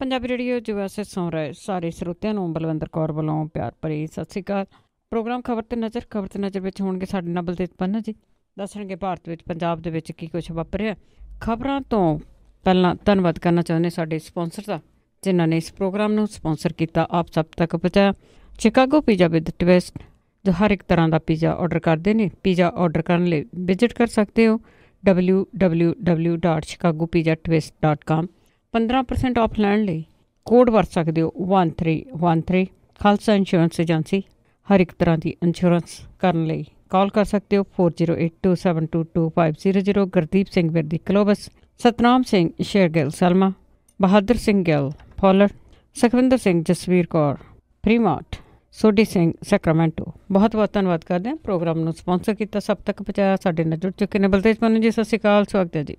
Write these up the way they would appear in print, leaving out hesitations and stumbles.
Punjabi radio ਜੋ ਵੈਸੇ ਸੁਣ ਰਹੇ ਸਾਰੇ ਸਰੋਤਿਆਂ ਨੂੰ ਬਲਵਿੰਦਰ ਕੌਰ ਵੱਲੋਂ ਪਿਆਰ ਭਰੀ ਸਤਿ ਸ਼੍ਰੀ ਅਕਾਲ। ਪ੍ਰੋਗਰਾਮ ਖਬਰ ਤੇ ਨਜ਼ਰ ਵਿੱਚ ਹੋਣਗੇ ਸਾਡੇ ਨਾਲ ਬਲਤੇਜ ਪੰਨੂ ਜੀ। ਦੱਸਣਗੇ ਭਾਰਤ ਵਿੱਚ ਪੰਜਾਬ ਦੇ ਵਿੱਚ ਕੀ ਕੁਛ ਵਾਪਰਿਆ। ਖਬਰਾਂ ਤੋਂ ਪਹਿਲਾਂ ਧੰਨਵਾਦ ਕਰਨਾ ਚਾਹੁੰਦੇ ਸਾਡੇ ਸਪਾਂਸਰ ਦਾ, ਜਿਨ੍ਹਾਂ ਨੇ ਇਸ ਪ੍ਰੋਗਰਾਮ ਨੂੰ ਸਪਾਂਸਰ ਕੀਤਾ, ਆਪ ਸਭ ਤੱਕ ਪਹੁੰਚਾਇਆ। ਸ਼ਿਕਾਗੋ ਪੀਜ਼ਾ ਵਿਦ ਟਵਿਸਟ, ਜੋ ਹਰ ਇੱਕ ਤਰ੍ਹਾਂ ਦਾ ਪੀਜ਼ਾ ਔਡਰ ਕਰਦੇ ਨੇ। ਪੀਜ਼ਾ ਔਡਰ ਕਰਨ ਲਈ ਵਿਜ਼ਿਟ ਕਰ ਸਕਦੇ ਹੋ www.chicagopizzatwist.com। 15% ਆਫ ਲੈਣ ਲਈ ਕੋਡ ਵਰਤ ਸਕਦੇ ਹੋ 1313। ਖਾਲਸਾ ਇੰਸ਼ੋਰੈਂਸ ਏਜੰਸੀ, ਹਰ ਇੱਕ ਤਰ੍ਹਾਂ ਦੀ ਇੰਸ਼ੋਰੈਂਸ ਕਰਨ ਲਈ ਕਾਲ ਕਰ ਸਕਦੇ ਹੋ 4082722500। ਗੁਰਦੀਪ ਸਿੰਘ ਵਿਰਦੀ ਕਲੋਬਸ, ਸਤਨਾਮ ਸਿੰਘ ਸ਼ੇਰਗਿੱਲ ਸਲਮਾ, ਬਹਾਦਰ ਸਿੰਘ ਗਿੱਲ ਫੌਲਰ, ਸੁਖਵਿੰਦਰ ਸਿੰਘ ਜਸਵੀਰ ਕੌਰ ਫਰੀਮਾਰਟ, ਸੋਢੀ ਸਿੰਘ ਸੈਕਰਾਮੈਂਟੋ। ਬਹੁਤ ਬਹੁਤ ਧੰਨਵਾਦ ਕਰਦੇ ਹਾਂ। ਪ੍ਰੋਗਰਾਮ ਨੂੰ ਸਪਾਂਸਰ ਕੀਤਾ, ਸਭ ਤੱਕ ਪਹੁੰਚਾਇਆ। ਸਾਡੇ ਨਾਲ ਜੁੜ ਚੁੱਕੇ ਨੇ ਬਲਤੇਜ ਪੰਨੂ ਜੀ, ਸਤਿ ਸ਼੍ਰੀ ਅਕਾਲ, ਸਵਾਗਤ ਹੈ ਜੀ।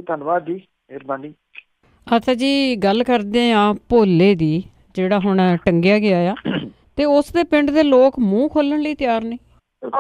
ਧੰਨਵਾਦ ਜੀ, ਮਿਹਰਬਾਨੀ। ਅੱਛਾ ਜੀ, ਗੱਲ ਕਰਦੇ ਹਾਂ ਭੋਲੇ ਦੀ, ਜਿਹੜਾ ਹੁਣ ਟੰਗਿਆ ਗਿਆ ਆ ਤੇ ਉਸ ਦੇ ਪਿੰਡ ਦੇ ਲੋਕ ਮੂੰਹ ਖੋਲਣ ਲਈ ਤਿਆਰ ਨੇ।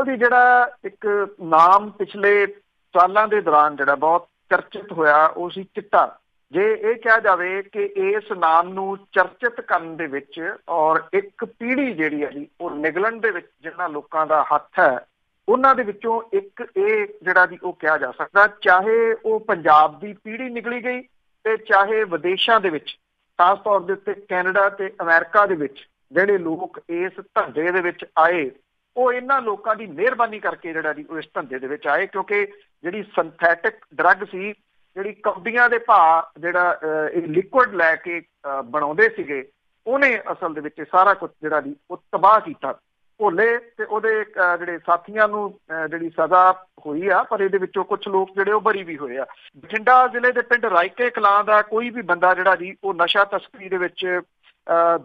ਜੀ, ਜਿਹੜਾ ਇੱਕ ਨਾਮ ਪਿਛਲੇ ਸਾਲਾਂ ਦੇ ਦੌਰਾਨ ਜਿਹੜਾ ਬਹੁਤ ਚਰਚਿਤ ਹੋਇਆ ਉਹ ਸੀ ਚਿੱਟਾ। ਜੇ ਇਹ ਕਿਹਾ ਜਾਵੇ ਕਿ ਇਸ ਨਾਮ ਨੂੰ ਚਰਚਿਤ ਕਰਨ ਦੇ ਵਿੱਚ ਔਰ ਇੱਕ ਪੀੜ੍ਹੀ ਜਿਹੜੀ ਹੈ ਜੀ ਉਹ ਨਿਗਲਣ ਦੇ ਵਿੱਚ ਜਿਹਨਾਂ ਲੋਕਾਂ ਦਾ ਹੱਥ ਹੈ, ਉਹਨਾਂ ਦੇ ਵਿੱਚੋਂ ਇੱਕ ਇਹ ਜਿਹੜਾ ਜੀ ਉਹ ਕਿਹਾ ਜਾ ਸਕਦਾ, ਚਾਹੇ ਉਹ ਪੰਜਾਬ ਦੀ ਪੀੜ੍ਹੀ ਨਿਕਲੀ ਗਈ ਤੇ ਚਾਹੇ ਵਿਦੇਸ਼ਾਂ ਦੇ ਵਿੱਚ, ਖਾਸ ਤੌਰ ਦੇ ਉੱਤੇ ਕੈਨੇਡਾ ਤੇ ਅਮਰੀਕਾ ਦੇ ਵਿੱਚ ਜਿਹੜੇ ਲੋਕ ਇਸ ਧੰਦੇ ਦੇ ਵਿੱਚ ਆਏ, ਉਹ ਇਹਨਾਂ ਲੋਕਾਂ ਦੀ ਮਿਹਰਬਾਨੀ ਕਰਕੇ ਜਿਹੜਾ ਜੀ ਉਹ ਇਸ ਧੰਦੇ ਦੇ ਵਿੱਚ ਆਏ। ਕਿਉਂਕਿ ਜਿਹੜੀ ਸਿੰਥੈਟਿਕ ਡਰੱਗ ਸੀ, ਜਿਹੜੀ ਕੌਡੀਆਂ ਦੇ ਭਾਅ ਜਿਹੜਾ ਇਹ ਲਿਕੁਇਡ ਲੈ ਕੇ ਬਣਾਉਂਦੇ ਸੀਗੇ, ਉਹਨੇ ਅਸਲ ਦੇ ਵਿੱਚ ਸਾਰਾ ਕੁਛ ਜਿਹੜਾ ਜੀ ਉਹ ਤਬਾਹ ਕੀਤਾ। ਭੋਲੇ ਤੇ ਉਹਦੇ ਜਿਹੜੇ ਸਾਥੀਆਂ ਨੂੰ ਜਿਹੜੀ ਸਜ਼ਾ ਹੋਈ ਆ, ਪਰ ਇਹਦੇ ਵਿੱਚੋਂ ਕੁਛ ਲੋਕ ਜਿਹੜੇ ਉਹ ਬਰੀ ਵੀ ਹੋਏ ਆ। ਬਠਿੰਡਾ ਜ਼ਿਲ੍ਹੇ ਦੇ ਪਿੰਡ ਰਾਇਕੇ ਕਲਾਂ ਦਾ ਕੋਈ ਵੀ ਬੰਦਾ ਜਿਹੜਾ ਜੀ ਉਹ ਨਸ਼ਾ ਤਸਕਰੀ ਦੇ ਵਿੱਚ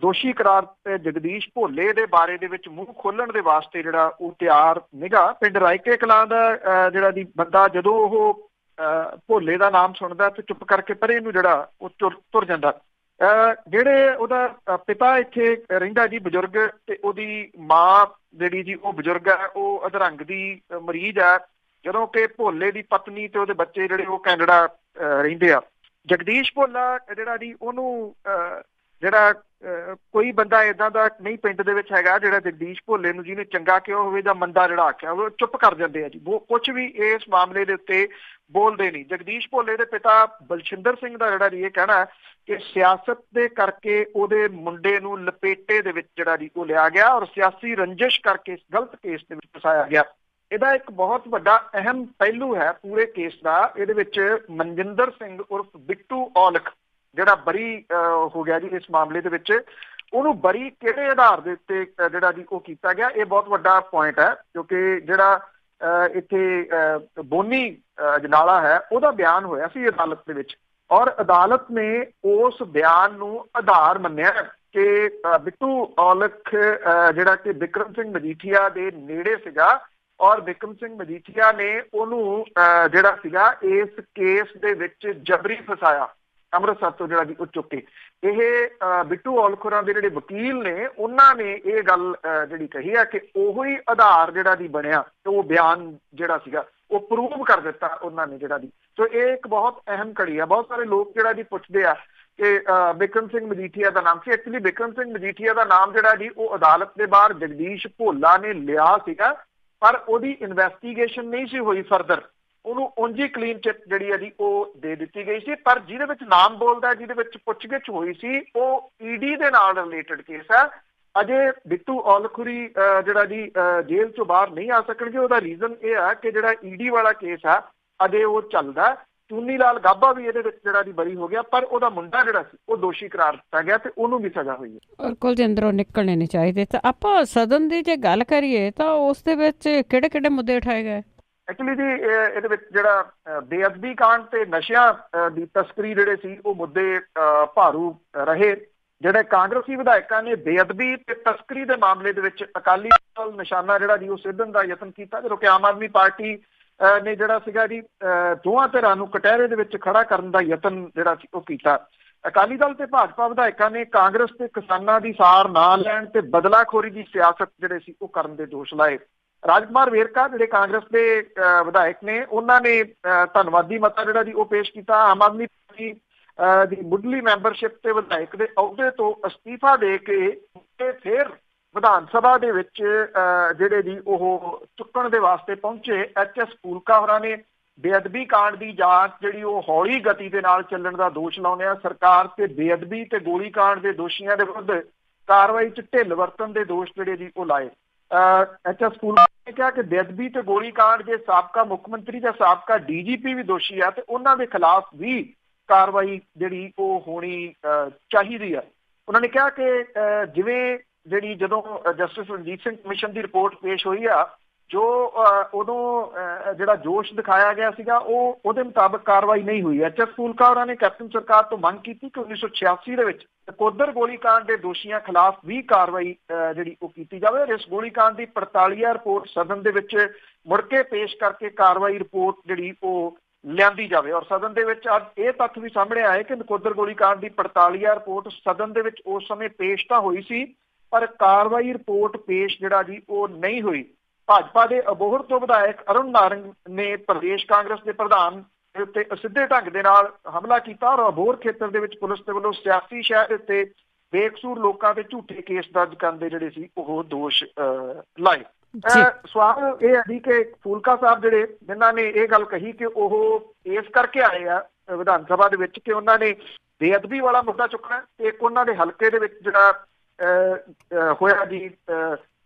ਦੋਸ਼ੀ ਕਰਾਰ ਤੇ ਜਗਦੀਸ਼ ਭੋਲੇ ਦੇ ਬਾਰੇ ਦੇ ਵਿੱਚ ਮੂੰਹ ਖੋਲਣ ਦੇ ਵਾਸਤੇ ਜਿਹੜਾ ਉਹ ਤਿਆਰ ਨਿਗਾ। ਪਿੰਡ ਰਾਇਕੇ ਕਲਾਂ ਦਾ ਜਿਹੜਾ ਜੀ ਬੰਦਾ ਜਦੋਂ ਉਹ ਭੋਲੇ ਦਾ ਨਾਮ ਸੁਣਦਾ ਤੇ ਚੁੱਪ ਕਰਕੇ ਪਰੇ ਨੂੰ ਜਿਹੜਾ ਉਹ ਤੁਰ ਜਾਂਦਾ। ਜਿਹੜੇ ਉਹਦਾ ਪਿਤਾ ਇੱਥੇ ਰਹਿੰਦਾ ਜੀ ਬਜ਼ੁਰਗ, ਤੇ ਉਹਦੀ ਮਾਂ ਜਿਹੜੀ ਜੀ ਉਹ ਬਜ਼ੁਰਗ ਹੈ, ਉਹ ਅਧਰੰਗ ਦੀ ਮਰੀਜ਼ ਹੈ, ਜਦੋਂ ਕਿ ਭੋਲੇ ਦੀ ਪਤਨੀ ਤੇ ਉਹਦੇ ਬੱਚੇ ਜਿਹੜੇ ਉਹ ਕੈਨੇਡਾ ਰਹਿੰਦੇ ਆ। ਜਗਦੀਸ਼ ਭੋਲਾ ਜਿਹੜਾ ਜੀ ਉਹਨੂੰ ਜਿਹੜਾ ਕੋਈ ਬੰਦਾ ਏਦਾਂ ਦਾ ਨਹੀਂ ਪਿੰਡ ਦੇ ਵਿੱਚ ਹੈਗਾ ਜਿਹੜਾ ਜਗਦੀਸ਼ ਭੋਲੇ ਨੂੰ ਜਿਹਨੇ ਚੰਗਾ ਕਿਹਾ ਹੋਵੇ ਜਾਂ ਮੰਦਾ ਜਿਹੜਾ ਆਖਿਆ ਹੋਵੇ, ਚੁੱਪ ਕਰ ਜਾਂਦੇ ਆ ਜੀ। ਉਹ ਕੁਛ ਵੀ ਇਸ ਮਾਮਲੇ ਦੇ ਉੱਤੇ ਬੋਲਦੇ ਨਹੀਂ। ਜਗਦੀਸ਼ ਭੋਲੇ ਦੇ ਪਿਤਾ ਬਲਛਿੰਦਰ ਸਿੰਘ ਦਾ ਜਿਹੜਾ ਜੀ ਇਹ ਕਹਿਣਾ ਕਿ ਸਿਆਸਤ ਦੇ ਕਰਕੇ ਉਹਦੇ ਮੁੰਡੇ ਨੂੰ ਲਪੇਟੇ ਦੇ ਵਿੱਚ ਜਿਹੜਾ ਜੀ ਉਹ ਲਿਆ ਗਿਆ ਔਰ ਸਿਆਸੀ ਰੰਜਿਸ਼ ਕਰਕੇ ਗਲਤ ਕੇਸ ਦੇ ਵਿੱਚ ਫਸਾਇਆ ਗਿਆ। ਇਹਦਾ ਇੱਕ ਬਹੁਤ ਵੱਡਾ ਅਹਿਮ ਪਹਿਲੂ ਹੈ ਪੂਰੇ ਕੇਸ ਦਾ। ਇਹਦੇ ਵਿੱਚ ਮਨਜਿੰਦਰ ਸਿੰਘ ਉਰਫ ਬਿੱਟੂ ਔਲਖ ਜਿਹੜਾ ਬਰੀ ਹੋ ਗਿਆ ਜੀ ਇਸ ਮਾਮਲੇ ਦੇ ਵਿੱਚ, ਉਹਨੂੰ ਬਰੀ ਕਿਹੜੇ ਆਧਾਰ ਦੇ ਉੱਤੇ ਜਿਹੜਾ ਜੀ ਉਹ ਕੀਤਾ ਗਿਆ, ਇਹ ਬਹੁਤ ਵੱਡਾ ਪੁਆਇੰਟ ਹੈ। ਕਿਉਂਕਿ ਜਿਹੜਾ ਇੱਥੇ ਬੋਨੀ ਜਨਾਲਾ ਹੈ, ਉਹਦਾ ਬਿਆਨ ਹੋਇਆ ਸੀ ਅਦਾਲਤ ਦੇ ਵਿੱਚ, ਔਰ ਅਦਾਲਤ ਨੇ ਉਸ ਬਿਆਨ ਨੂੰ ਆਧਾਰ ਮੰਨਿਆ ਕਿ ਬਿੱਟੂ ਔਲਖ ਜਿਹੜਾ ਕਿ ਬਿਕਰਮ ਸਿੰਘ ਮਜੀਠੀਆ ਦੇ ਨੇੜੇ ਸੀਗਾ ਔਰ ਬਿਕਰਮ ਸਿੰਘ ਮਜੀਠੀਆ ਨੇ ਉਹਨੂੰ ਜਿਹੜਾ ਸੀਗਾ ਇਸ ਕੇਸ ਦੇ ਵਿੱਚ ਜਬਰੀ ਫਸਾਇਆ ਅੰਮ੍ਰਿਤਸਰ ਤੋਂ ਜਿਹੜਾ ਜੀ ਉਹ ਚੁੱਕ ਕੇ। ਇਹ ਬਿੱਟੂ ਔਲਖ ਹੋਰਾਂ ਦੇ ਜਿਹੜੇ ਵਕੀਲ ਨੇ, ਉਹਨਾਂ ਨੇ ਇਹ ਗੱਲ ਜਿਹੜੀ ਕਹੀ ਹੈ ਕਿ ਉਹੋ ਹੀ ਆਧਾਰ ਜਿਹੜਾ ਦੀ ਬਣਿਆ, ਉਹ ਬਿਆਨ ਜਿਹੜਾ ਸੀਗਾ ਉਹ ਪ੍ਰੂਵ ਕਰ ਦਿੱਤਾ ਉਹਨਾਂ ਨੇ ਜਿਹੜਾ ਦੀ। ਸੋ ਇਹ ਇੱਕ ਬਹੁਤ ਅਹਿਮ ਘੜੀ ਆ। ਬਹੁਤ ਸਾਰੇ ਲੋਕ ਜਿਹੜਾ ਜੀ ਪੁੱਛਦੇ ਆ ਕਿ ਬਿਕਰਮ ਸਿੰਘ ਮਜੀਠੀਆ ਦਾ ਨਾਮ ਸੀ। ਐਕਚੁਅਲੀ ਬਿਕਰਮ ਸਿੰਘ ਮਜੀਠੀਆ ਦਾ ਨਾਮ ਜਿਹੜਾ ਜੀ ਉਹ ਅਦਾਲਤ ਦੇ ਬਾਹਰ ਜਗਦੀਸ਼ ਭੋਲਾ ਨੇ ਲਿਆ ਸੀਗਾ, ਪਰ ਉਹਦੀ ਇਨਵੈਸਟੀਗੇਸ਼ਨ ਨਹੀਂ ਸੀ ਹੋਈ ਫਰਦਰ। ਉਹਨੂੰ ਉਂਝ ਹੀ ਕਲੀਨ ਚਿੱਟ ਜਿਹੜੀ ਹੈ ਜੀ ਉਹ ਦੇ ਦਿੱਤੀ ਗਈ ਸੀ, ਪਰ ਜਿਹਦੇ ਵਿੱਚ ਨਾਮ ਬੋਲਦਾ, ਜਿਹਦੇ ਵਿੱਚ ਪੁੱਛਗਿੱਛ ਹੋਈ ਸੀ, ਉਹ ਈਡੀ ਦੇ ਨਾਲ ਰਿਲੇਟਡ ਕੇਸ ਹੈ। ਅਜੇ ਬਿੱਟੂ ਔਲਖੁਰੀ ਜਿਹੜਾ ਜੀ ਜੇਲ੍ਹ ਚੋਂ ਬਾਹਰ ਨਹੀਂ ਆ ਸਕਣਗੇ। ਉਹਦਾ ਰੀਜ਼ਨ ਇਹ ਹੈ ਕਿ ਜਿਹੜਾ ਈਡੀ ਵਾਲਾ ਕੇਸ ਹੈ ਅਜੇ ਉਹ ਚੱਲਦਾ। ਚੂਨੀ ਲਾਲ ਗਾਬਾ ਵੀ ਇਹਦੇ ਵਿੱਚ ਜਿਹੜਾ ਜੀ ਬਰੀ ਹੋ ਗਿਆ, ਪਰ ਉਹਦਾ ਮੁੰਡਾ ਜਿਹੜਾ ਸੀ ਉਹ ਦੋਸ਼ੀ ਕਰਾਰ ਦਿੱਤਾ ਗਿਆ ਤੇ ਉਹਨੂੰ ਵੀ ਸਜ਼ਾ ਹੋਈ ਹੈ। ਬਿਲਕੁਲ ਜੀ, ਅੰਦਰੋਂ ਨਿਕਲਣੇ ਨਹੀਂ ਚਾਹੀਦੇ। ਤਾਂ ਆਪਾਂ ਸਦਨ ਦੀ ਜੇ ਗੱਲ ਕਰੀਏ ਤਾਂ ਉਸ ਦੇ ਵਿੱਚ ਕਿਹੜੇ ਕਿਹੜੇ ਮੁੱਦੇ ਉਠਾਏ ਗਏ? ਐਕਚੁਅਲੀ ਜੀ ਇਹਦੇ ਵਿੱਚ ਜਿਹੜਾ ਬੇਅਦਬੀ ਕਾਂਡ ਤੇ ਨਸ਼ਿਆਂ ਦੀ ਤਸਕਰੀ ਜਿਹੜੇ ਸੀ ਉਹ ਮੁੱਦੇ ਭਾਰੂ ਰਹੇ। ਜਿਹੜੇ ਕਾਂਗਰਸੀ ਵਿਧਾਇਕਾਂ ਨੇ ਬੇਅਦਬੀ ਤੇ ਤਸਕਰੀ ਦੇ ਮਾਮਲੇ ਦੇ ਵਿੱਚ ਅਕਾਲੀ ਦਲ ਨਿਸ਼ਾਨਾ ਜਿਹੜਾ ਜੀ ਉਹ ਸਿੱਧਣ ਦਾ ਯਤਨ ਕੀਤਾ, ਜਦੋਂ ਕਿ ਆਮ ਆਦਮੀ ਪਾਰਟੀ ਨੇ ਜਿਹੜਾ ਸੀਗਾ ਜੀ ਦੋਵਾਂ ਧਿਰਾਂ ਨੂੰ ਕਟਹਿਰੇ ਦੇ ਵਿੱਚ ਖੜਾ ਕਰਨ ਦਾ ਯਤਨ ਜਿਹੜਾ ਸੀ ਉਹ ਕੀਤਾ। ਅਕਾਲੀ ਦਲ ਤੇ ਭਾਜਪਾ ਵਿਧਾਇਕਾਂ ਨੇ ਕਾਂਗਰਸ ਤੇ ਕਿਸਾਨਾਂ ਦੀ ਸਾਰ ਨਾ ਲੈਣ ਤੇ ਬਦਲਾਖੋਰੀ ਦੀ ਸਿਆਸਤ ਜਿਹੜੇ ਸੀ ਉਹ ਕਰਨ ਦੇ ਦੋਸ਼ ਲਾਏ। ਰਾਜਕੁਮਾਰ ਵੇਰਕਾ ਜਿਹੜੇ ਕਾਂਗਰਸ ਦੇ ਵਿਧਾਇਕ ਨੇ, ਉਹਨਾਂ ਨੇ ਧੰਨਵਾਦੀ ਮਤਾ ਜਿਹੜਾ ਜੀ ਉਹ ਪੇਸ਼ ਕੀਤਾ। ਆਮ ਆਦਮੀ ਪਾਰਟੀ ਦੀ ਮੁੱਢਲੀ ਮੈਂਬਰਸ਼ਿਪ ਤੇ ਵਿਧਾਇਕ ਦੇ ਅਹੁਦੇ ਤੋਂ ਅਸਤੀਫਾ ਦੇ ਕੇ ਫਿਰ ਵਿਧਾਨ ਸਭਾ ਦੇ ਵਿੱਚ ਜਿਹੜੇ ਜੀ ਉਹ ਚੁੱਕਣ ਦੇ ਵਾਸਤੇ ਪਹੁੰਚੇ। HS ਫੂਲਕਾ ਹੋਰਾਂ ਨੇ ਬੇਅਦਬੀ ਕਾਂਡ ਦੀ ਜਾਂਚ ਜਿਹੜੀ ਉਹ ਹੌਲੀ ਗਤੀ ਦੇ ਨਾਲ ਚੱਲਣ ਦਾ ਦੋਸ਼ ਲਾਉਂਦੇ ਆ। ਸਰਕਾਰ ਤੇ ਬੇਅਦਬੀ ਤੇ ਗੋਲੀ ਕਾਂਡ ਦੇ ਦੋਸ਼ੀਆਂ ਦੇ ਵਿਰੁੱਧ ਕਾਰਵਾਈ 'ਚ ਢਿੱਲ ਵਰਤਣ ਦੇ ਦੋਸ਼ ਜਿਹੜੇ ਜੀ ਉਹ ਲਾਏ। HS ਫੂਲਕਾ ਨੇ ਕਿਹਾ ਕਿ ਬੇਅਦਬੀ ਤੇ ਗੋਲੀ ਕਾਂਡ ਦੇ ਸਾਬਕਾ ਮੁੱਖ ਮੰਤਰੀ ਜਾਂ ਸਾਬਕਾ DGP ਵੀ ਦੋਸ਼ੀ ਆ ਤੇ ਉਹਨਾਂ ਦੇ ਖਿਲਾਫ ਵੀ ਕਾਰਵਾਈ ਜਿਹੜੀ ਉਹ ਹੋਣੀ ਚਾਹੀਦੀ ਆ। ਉਹਨਾਂ ਨੇ ਕਿਹਾ ਕਿ ਜਿਵੇਂ ਜਿਹੜੀ ਜਦੋਂ ਜਸਟਿਸ ਰਣਜੀਤ ਸਿੰਘ ਕਮਿਸ਼ਨ ਦੀ ਰਿਪੋਰਟ ਪੇਸ਼ ਹੋਈ ਆ, ਜੋ ਉਦੋਂ ਜਿਹੜਾ ਜੋਸ਼ ਦਿਖਾਇਆ ਗਿਆ ਸੀਗਾ ਉਹਦੇ ਮੁਤਾਬਕ ਕਾਰਵਾਈ ਨਹੀਂ ਹੋਈ। HS ਫੂਲਕਾ ਹੋਰਾਂ ਨੇ ਕੈਪਟਨ ਸਰਕਾਰ ਤੋਂ ਮੰਗ ਕੀਤੀ ਕਿ 1986 ਦੇ ਵਿੱਚ ਨਕੋਦਰ ਗੋਲੀਕਾਂਡ ਦੇ ਦੋਸ਼ੀਆਂ ਖਿਲਾਫ ਵੀ ਕਾਰਵਾਈ ਜਿਹੜੀ ਉਹ ਕੀਤੀ ਜਾਵੇ। ਇਸ ਗੋਲੀਕਾਂਡ ਦੀ 48 ਰਿਪੋਰਟ ਸਦਨ ਦੇ ਵਿੱਚ ਮੁੜ ਕੇ ਪੇਸ਼ ਕਰਕੇ ਕਾਰਵਾਈ ਰਿਪੋਰਟ ਜਿਹੜੀ ਉਹ ਲਿਆਂਦੀ ਜਾਵੇ। ਔਰ ਸਦਨ ਦੇ ਵਿੱਚ ਅੱਜ ਇਹ ਤੱਥ ਵੀ ਸਾਹਮਣੇ ਆਏ ਕਿ ਨਕੋਦਰ ਗੋਲੀਕਾਂਡ ਦੀ 48 ਰਿਪੋਰਟ ਸਦਨ ਦੇ ਵਿੱਚ ਉਸ ਸਮੇਂ ਪੇਸ਼ ਤਾਂ ਹੋਈ ਸੀ, ਪਰ ਕਾਰਵਾਈ ਰਿਪੋਰਟ ਪੇਸ਼ ਜਿਹੜਾ ਜੀ ਉਹ ਨਹੀਂ ਹੋਈ। ਭਾਜਪਾ ਦੇ ਅਬੋਹਰ ਤੋਂ ਵਿਧਾਇਕ ਅਰੁਣ ਨਾਰੰਗ ਨੇ ਪ੍ਰਦੇਸ਼ ਕਾਂਗਰਸ ਦੇ ਪ੍ਰਧਾਨ ਦੇ ਉੱਤੇ ਅਸਿੱਧੇ ਢੰਗ ਦੇ ਨਾਲ ਹਮਲਾ ਕੀਤਾ ਔਰ ਅਬੋਹਰ ਖੇਤਰ ਦੇ ਵਿੱਚ ਪੁਲਿਸ ਦੇ ਵੱਲੋਂ ਸਿਆਸੀ ਸ਼ਹਿਰ ਉੱਤੇ ਬੇਕਸੂਰ ਲੋਕਾਂ ਤੇ ਝੂਠੇ ਕੇਸ ਦਰਜ ਕਰਨ ਦੇ ਜਿਹੜੇ ਸੀ ਉਹ ਦੋਸ਼ ਲਾਏ। ਸਵਾਲ ਇਹ ਹੈ ਜੀ ਕਿ ਫੂਲਕਾ ਸਾਹਿਬ ਜਿਹੜੇ ਜਿਨ੍ਹਾਂ ਨੇ ਇਹ ਗੱਲ ਕਹੀ ਕਿ ਉਹ ਇਸ ਕਰਕੇ ਆਏ ਆ ਵਿਧਾਨ ਸਭਾ ਦੇ ਵਿੱਚ ਕਿ ਉਹਨਾਂ ਨੇ ਬੇਅਦਬੀ ਵਾਲਾ ਮੁੱਦਾ ਚੁੱਕਣਾ ਤੇ ਇੱਕ ਉਹਨਾਂ ਦੇ ਹਲਕੇ ਦੇ ਵਿੱਚ ਜਿਹੜਾ ਹੋਇਆ ਜੀ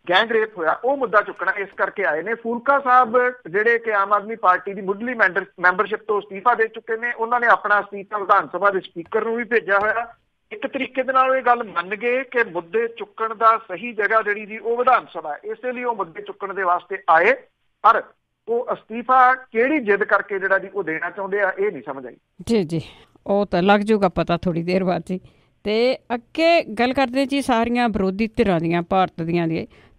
ਗੈਂਗ ਰੇਪ ਹੋਇਆ ਉਹ ਮੁੱਦਾ ਚੁੱਕਣਾ, ਇਸ ਕਰਕੇ ਆਏ ਨੇ। ਫੂਲਕਾ ਸਾਹਿਬ ਜਿਹੜੇ ਕਿ ਆਮ ਆਦਮੀ ਪਾਰਟੀ ਦੀ ਮੁੱਢਲੀ ਮੈਂਬਰਸ਼ਿਪ ਤੋਂ ਅਸਤੀਫਾ ਦੇ ਚੁੱਕੇ ਨੇ, ਉਹਨਾਂ ਨੇ ਆਪਣਾ ਅਸਤੀਫਾ ਵਿਧਾਨ ਸਭਾ ਦੇ ਸਪੀਕਰ ਨੂੰ ਵੀ ਭੇਜਿਆ ਹੋਇਆ। ਇੱਕ ਤਰੀਕੇ ਦੇ ਨਾਲ ਇਹ ਗੱਲ ਮੰਨ ਗਏ ਕਿ ਮੁੱਦੇ ਚੁੱਕਣ ਦਾ ਸਹੀ ਜਗ੍ਹਾ ਜਿਹੜੀ ਜੀ ਉਹ ਵਿਧਾਨ ਸਭਾ, ਇਸੇ ਲਈ ਉਹ ਮੁੱਦੇ ਚੁੱਕਣ ਦੇ ਵਾਸਤੇ ਆਏ, ਪਰ ਉਹ ਅਸਤੀਫਾ ਕਿਹੜੀ ਜਿੱਦ ਕਰਕੇ ਜਿਹੜਾ ਜੀ ਉਹ ਦੇਣਾ ਚਾਹੁੰਦੇ ਆ ਇਹ ਨਹੀਂ ਸਮਝ ਆਈ। ਜੀ ਉਹ ਤਾਂ ਲੱਗ ਜਾਊਗਾ ਪਤਾ ਥੋੜ੍ਹੀ ਦੇਰ ਬਾਅਦ ਜੀ। ਤੇ ਅੱਗੇ ਗੱਲ ਕਰਦੇ ਜੀ ਸਾਰੀਆਂ ਵਿਰੋਧੀ ਧਿਰਾਂ ਦੀਆਂ ਭਾਰਤ ਦੀਆਂ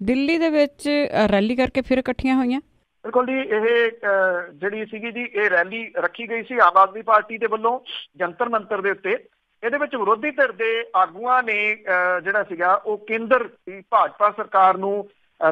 ਦਿੱਲੀ ਦੇ ਵਿੱਚ ਰੈਲੀ ਕਰਕੇ ਫਿਰ ਇਕੱਠੀਆਂ ਹੋਈਆਂ। ਬਿਲਕੁਲ ਜੀ, ਇਹ ਜਿਹੜੀ ਸੀਗੀ ਜੀ ਇਹ ਰੈਲੀ ਰੱਖੀ ਗਈ ਸੀ ਆਮ ਆਦਮੀ ਪਾਰਟੀ ਦੇ ਵੱਲੋਂ ਜੰਤਰ ਮੰਤਰ ਦੇ ਉੱਤੇ। ਇਹਦੇ ਵਿੱਚ ਵਿਰੋਧੀ ਧਿਰ ਦੇ ਆਗੂਆਂ ਨੇ ਜਿਹੜਾ ਸੀਗਾ ਉਹ ਕੇਂਦਰ ਦੀ ਭਾਜਪਾ ਸਰਕਾਰ ਨੂੰ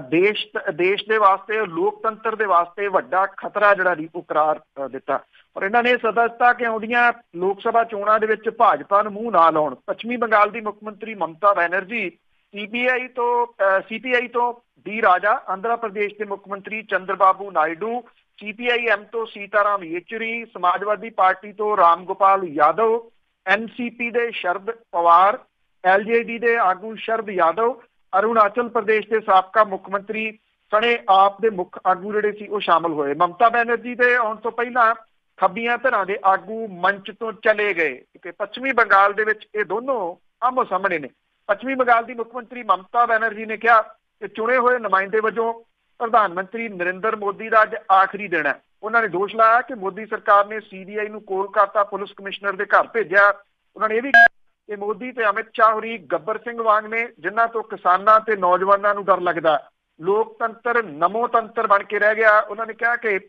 ਦੇਸ਼ ਦੇ ਵਾਸਤੇ ਲੋਕਤੰਤਰ ਦੇ ਵਾਸਤੇ ਵੱਡਾ ਖਤਰਾ ਜਿਹੜਾ ਜੀ ਉਹ ਕਰਾਰ ਦਿੱਤਾ ਔਰ ਇਹਨਾਂ ਨੇ ਸਦਾ ਦਿੱਤਾ ਕਿ ਆਉਂਦੀਆਂ ਲੋਕ ਸਭਾ ਚੋਣਾਂ ਦੇ ਵਿੱਚ ਭਾਜਪਾ ਨੂੰ ਮੂੰਹ ਨਾ ਲਾਉਣ। ਪੱਛਮੀ ਬੰਗਾਲ ਦੀ ਮੁੱਖ ਮੰਤਰੀ ਮਮਤਾ ਬੈਨਰਜੀ, CPI ਤੋਂ ਡੀ ਰਾਜਾ, ਆਂਧਰਾ ਪ੍ਰਦੇਸ਼ ਦੇ ਮੁੱਖ ਮੰਤਰੀ ਚੰਦਰਬਾਬੂ ਨਾਇਡੂ, CPIM ਤੋਂ ਸੀਤਾਰਾਮ ਯੇਚੁਰੀ, ਸਮਾਜਵਾਦੀ ਪਾਰਟੀ ਤੋਂ ਰਾਮ ਗੋਪਾਲ ਯਾਦਵ, NCP ਦੇ ਸ਼ਰਦ ਪਵਾਰ, LJD ਦੇ ਆਗੂ ਸ਼ਰਦ ਯਾਦਵ, ਅਰੁਣਾਚਲ ਪ੍ਰਦੇਸ਼ ਦੇ ਸਾਬਕਾ ਮੁੱਖ ਮੰਤਰੀ ਸਣੇ ਆਪ ਦੇ ਮੁੱਖ ਆਗੂ ਜਿਹੜੇ ਸੀ ਉਹ ਸ਼ਾਮਲ ਹੋਏ। ਮਮਤਾ ਬੈਨਰਜੀ ਦੇ ਆਉਣ ਤੋਂ ਪਹਿਲਾਂ ਖੱਬੀਆਂ ਧਿਰਾਂ ਦੇ ਆਗੂ ਮੰਚ ਤੋਂ ਚਲੇ ਗਏ ਕਿ ਪੱਛਮੀ ਬੰਗਾਲ ਦੇ ਵਿੱਚ ਇਹ ਦੋਨੋਂ ਆਮੋ ਸਾਹਮਣੇ ਨੇ। ਪੱਛਮੀ ਬੰਗਾਲ ਦੀ ਮੁੱਖ ਮੰਤਰੀ ਮਮਤਾ ਬੈਨਰਜੀ ਨੇ ਕਿਹਾ ਕਿ ਚੁਣੇ ਹੋਏ ਨੁਮਾਇੰਦੇ ਵਜੋਂ ਪ੍ਰਧਾਨ ਮੰਤਰੀ ਨਰਿੰਦਰ ਮੋਦੀ ਦਾ ਅੱਜ ਆਖਰੀ ਦਿਨ ਹੈ। ਉਹਨਾਂ ਨੇ ਦੋਸ਼ ਲਾਇਆ ਕਿ ਮੋਦੀ ਸਰਕਾਰ ਨੇ CBI ਨੂੰ ਕੋਲਕਾਤਾ ਪੁਲਿਸ ਕਮਿਸ਼ਨਰ ਦੇ ਘਰ ਭੇਜਿਆ। ਉਹਨਾਂ ਨੇ ਇਹ ਵੀ ਕਿਹਾ ਕਿ ਮੋਦੀ ਤੇ ਅਮਿਤ ਸ਼ਾਹ ਹੋਰੀ ਗੱਬਰ ਸਿੰਘ ਵਾਂਗ ਨੇ ਜਿਨ੍ਹਾਂ ਤੋਂ ਕਿਸਾਨਾਂ ਤੇ ਨੌਜਵਾਨਾਂ ਨੂੰ ਡਰ ਲੱਗਦਾ। ਲੋਕਤੰਤਰ ਨਮੋਤੰਤਰ ਬਣ ਕੇ ਰਹਿ ਗਿਆ। ਉਹਨਾਂ ਨੇ ਕਿਹਾ ਕਿ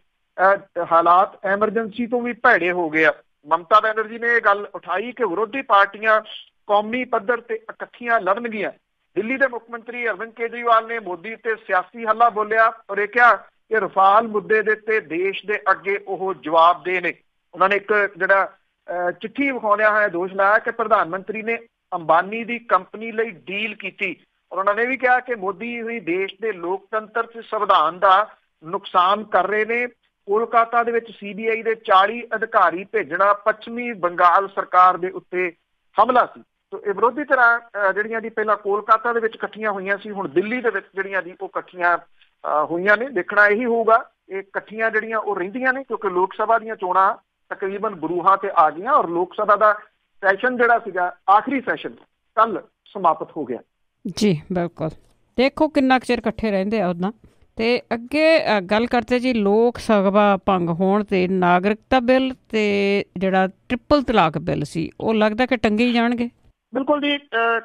ਹਾਲਾਤ ਐਮਰਜੈਂਸੀ ਤੋਂ ਵੀ ਭੈੜੇ ਹੋ ਗਏ ਆ। ਮਮਤਾ ਬੈਨਰਜੀ ਨੇ ਇਹ ਗੱਲ ਉਠਾਈ ਕਿ ਵਿਰੋਧੀ ਪਾਰਟੀਆਂ ਕੌਮੀ ਪੱਧਰ ਤੇ ਇਕੱਠੀਆਂ ਲੜਨਗੀਆਂ। ਦਿੱਲੀ ਦੇ ਮੁੱਖ ਮੰਤਰੀ ਅਰਵਿੰਦ ਕੇਜਰੀਵਾਲ ਨੇ ਮੋਦੀ ਤੇ ਸਿਆਸੀ ਹੱਲਾ ਬੋਲਿਆ ਔਰ ਇਹ ਕਿਹਾ ਕਿ ਰਫਾਲ ਮੁੱਦੇ ਦੇ ਉੱਤੇ ਦੇਸ਼ ਦੇ ਅੱਗੇ ਉਹ ਜਵਾਬਦੇਹ ਨੇ। ਉਹਨਾਂ ਨੇ ਇੱਕ ਜਿਹੜਾ ਚਿੱਠੀ ਵਿਖਾਉਂਦਿਆਂ ਹੋਇਆ ਦੋਸ਼ ਲਾਇਆ ਕਿ ਪ੍ਰਧਾਨ ਮੰਤਰੀ ਨੇ ਅੰਬਾਨੀ ਦੀ ਕੰਪਨੀ ਲਈ ਡੀਲ ਕੀਤੀ ਔਰ ਉਹਨਾਂ ਨੇ ਵੀ ਕਿਹਾ ਕਿ ਮੋਦੀ ਹੀ ਦੇਸ਼ ਦੇ ਲੋਕਤੰਤਰ ਤੇ ਸੰਵਿਧਾਨ ਦਾ ਨੁਕਸਾਨ ਕਰ ਰਹੇ ਨੇ। ਕੋਲਕਾਤਾ ਦੇ ਵਿੱਚ CBI ਦੇ 40 ਅਧਿਕਾਰੀ ਭੇਜਣਾ ਪੱਛਮੀ ਬੰਗਾਲ ਸਰਕਾਰ ਦੇ ਉੱਤੇ ਹਮਲਾ ਸੀ। ਤੋ ਇਹ ਵਿਰੋਧੀ ਧਿਰਾਂ ਜਿਹੜੀਆਂ ਦੀ ਪਹਿਲਾਂ ਕੋਲਕਾਤਾ ਦੇ ਵਿੱਚ ਇਕੱਠੀਆਂ ਹੋਈਆਂ ਸੀ, ਹੁਣ ਦਿੱਲੀ ਦੇ ਵਿੱਚ ਜਿਹੜੀਆਂ ਦੀ ਉਹ ਇਕੱਠੀਆਂ ਹੋਈਆਂ ਨੇ। ਦੇਖਣਾ ਇਹੀ ਹੋਊਗਾ ਇਹ ਇਕੱਠੀਆਂ ਜਿਹੜੀਆਂ ਉਹ ਰਹਿੰਦੀਆਂ ਨੇ ਕਿਉਂਕਿ ਲੋਕ ਸਭਾ ਦੀਆਂ ਚੋਣਾਂ ਤਕਰੀਬਨ ਬਰੂਹਾਂ ਤੇ ਆ ਗਈਆਂ ਔਰ ਲੋਕ ਸਭਾ ਦਾ ਸੈਸ਼ਨ ਜਿਹੜਾ ਸੀਗਾ ਆਖਰੀ ਸੈਸ਼ਨ ਕੱਲ ਸਮਾਪਤ ਹੋ ਗਿਆ। ਜੀ ਬਿਲਕੁਲ, ਦੇਖੋ ਕਿੰਨਾ ਕੁ ਚਿਰ ਇਕੱਠੇ ਰਹਿੰਦੇ ਆ ਉੱਦਾਂ। ਤੇ ਅੱਗੇ ਗੱਲ ਕਰਦੇ ਜੀ ਲੋਕ ਸਭਾ ਭੰਗ ਹੋਣ ਤੇ ਨਾਗਰਿਕਤਾ ਬਿੱਲ ਤੇ ਜਿਹੜਾ ਟ੍ਰਿਪਲ ਤਲਾਕ ਬਿੱਲ ਸੀ ਉਹ ਲੱਗਦਾ ਕਿ ਟੰਗੇ ਹੀ ਜਾਣਗੇ। ਬਿਲਕੁਲ ਜੀ,